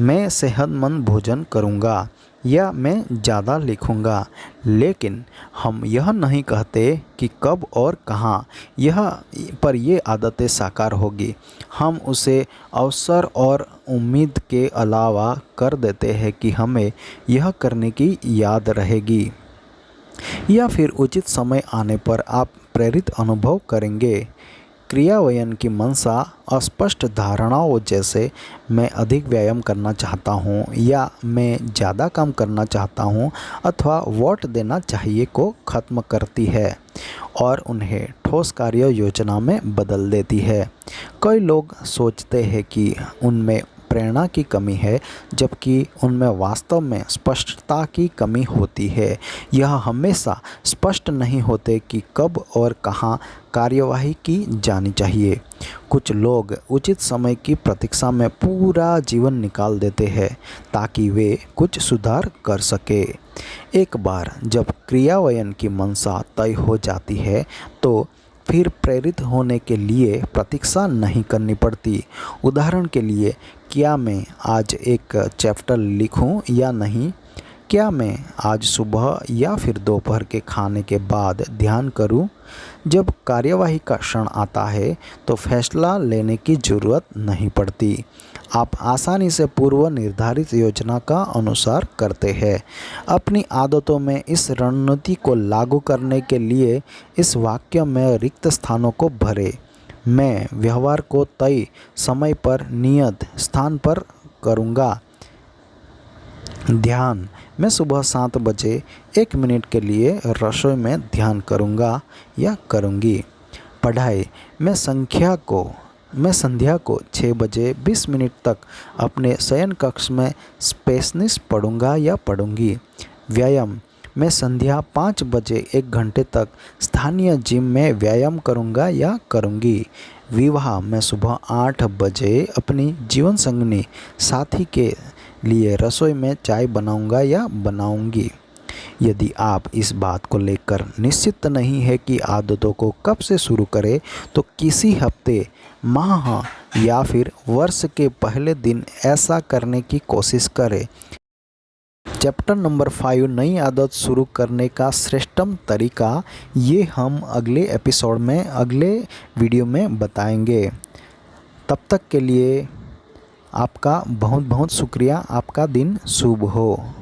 मैं सेहतमंद भोजन करूंगा या मैं ज़्यादा लिखूंगा, लेकिन हम यह नहीं कहते कि कब और कहाँ ये आदतें साकार होगी। हम उसे अवसर और उम्मीद के अलावा कर देते हैं कि हमें यह करने की याद रहेगी या फिर उचित समय आने पर आप प्रेरित अनुभव करेंगे। क्रियान्वयन की मंशा अस्पष्ट धारणाओं जैसे मैं अधिक व्यायाम करना चाहता हूँ या मैं ज़्यादा काम करना चाहता हूँ अथवा वोट देना चाहिए को ख़त्म करती है और उन्हें ठोस कार्य योजना में बदल देती है। कई लोग सोचते हैं कि उनमें प्रेरणा की कमी है, जबकि उनमें वास्तव में स्पष्टता की कमी होती है। यह हमेशा स्पष्ट नहीं होते कि कब और कहाँ कार्यवाही की जानी चाहिए। कुछ लोग उचित समय की प्रतीक्षा में पूरा जीवन निकाल देते हैं ताकि वे कुछ सुधार कर सके। एक बार जब क्रियान्वयन की मंशा तय हो जाती है तो फिर प्रेरित होने के लिए प्रतीक्षा नहीं करनी पड़ती। उदाहरण के लिए, क्या मैं आज एक चैप्टर लिखूं या नहीं? क्या मैं आज सुबह या फिर दोपहर के खाने के बाद ध्यान करूं? जब कार्यवाही का क्षण आता है तो फैसला लेने की ज़रूरत नहीं पड़ती। आप आसानी से पूर्व निर्धारित योजना का अनुसार करते हैं। अपनी आदतों में इस रणनीति को लागू करने के लिए इस वाक्य में रिक्त स्थानों को भरें। मैं व्यवहार को तय समय पर नियत स्थान पर करूँगा। ध्यान, मैं सुबह 7 बजे 1 मिनट के लिए रसोई में ध्यान करूँगा या करूँगी। पढ़ाई, मैं संध्या को 6 बजे 20 मिनट तक अपने शयन कक्ष में स्पेनिश पढ़ूँगा या पढ़ूँगी। व्यायाम, मैं संध्या 5 बजे 1 घंटे तक स्थानीय जिम में व्यायाम करूँगा या करूँगी। विवाह, मैं सुबह 8 बजे अपनी जीवन संगिनी साथी के लिए रसोई में चाय बनाऊँगा या बनाऊँगी। यदि आप इस बात को लेकर निश्चित नहीं है कि आदतों को कब से शुरू करें तो किसी हफ्ते, माह या फिर वर्ष के पहले दिन ऐसा करने की कोशिश करें। चैप्टर नंबर 5, नई आदत शुरू करने का श्रेष्ठतम तरीका, ये हम अगले एपिसोड में, अगले वीडियो में बताएंगे। तब तक के लिए आपका बहुत बहुत शुक्रिया। आपका दिन शुभ हो।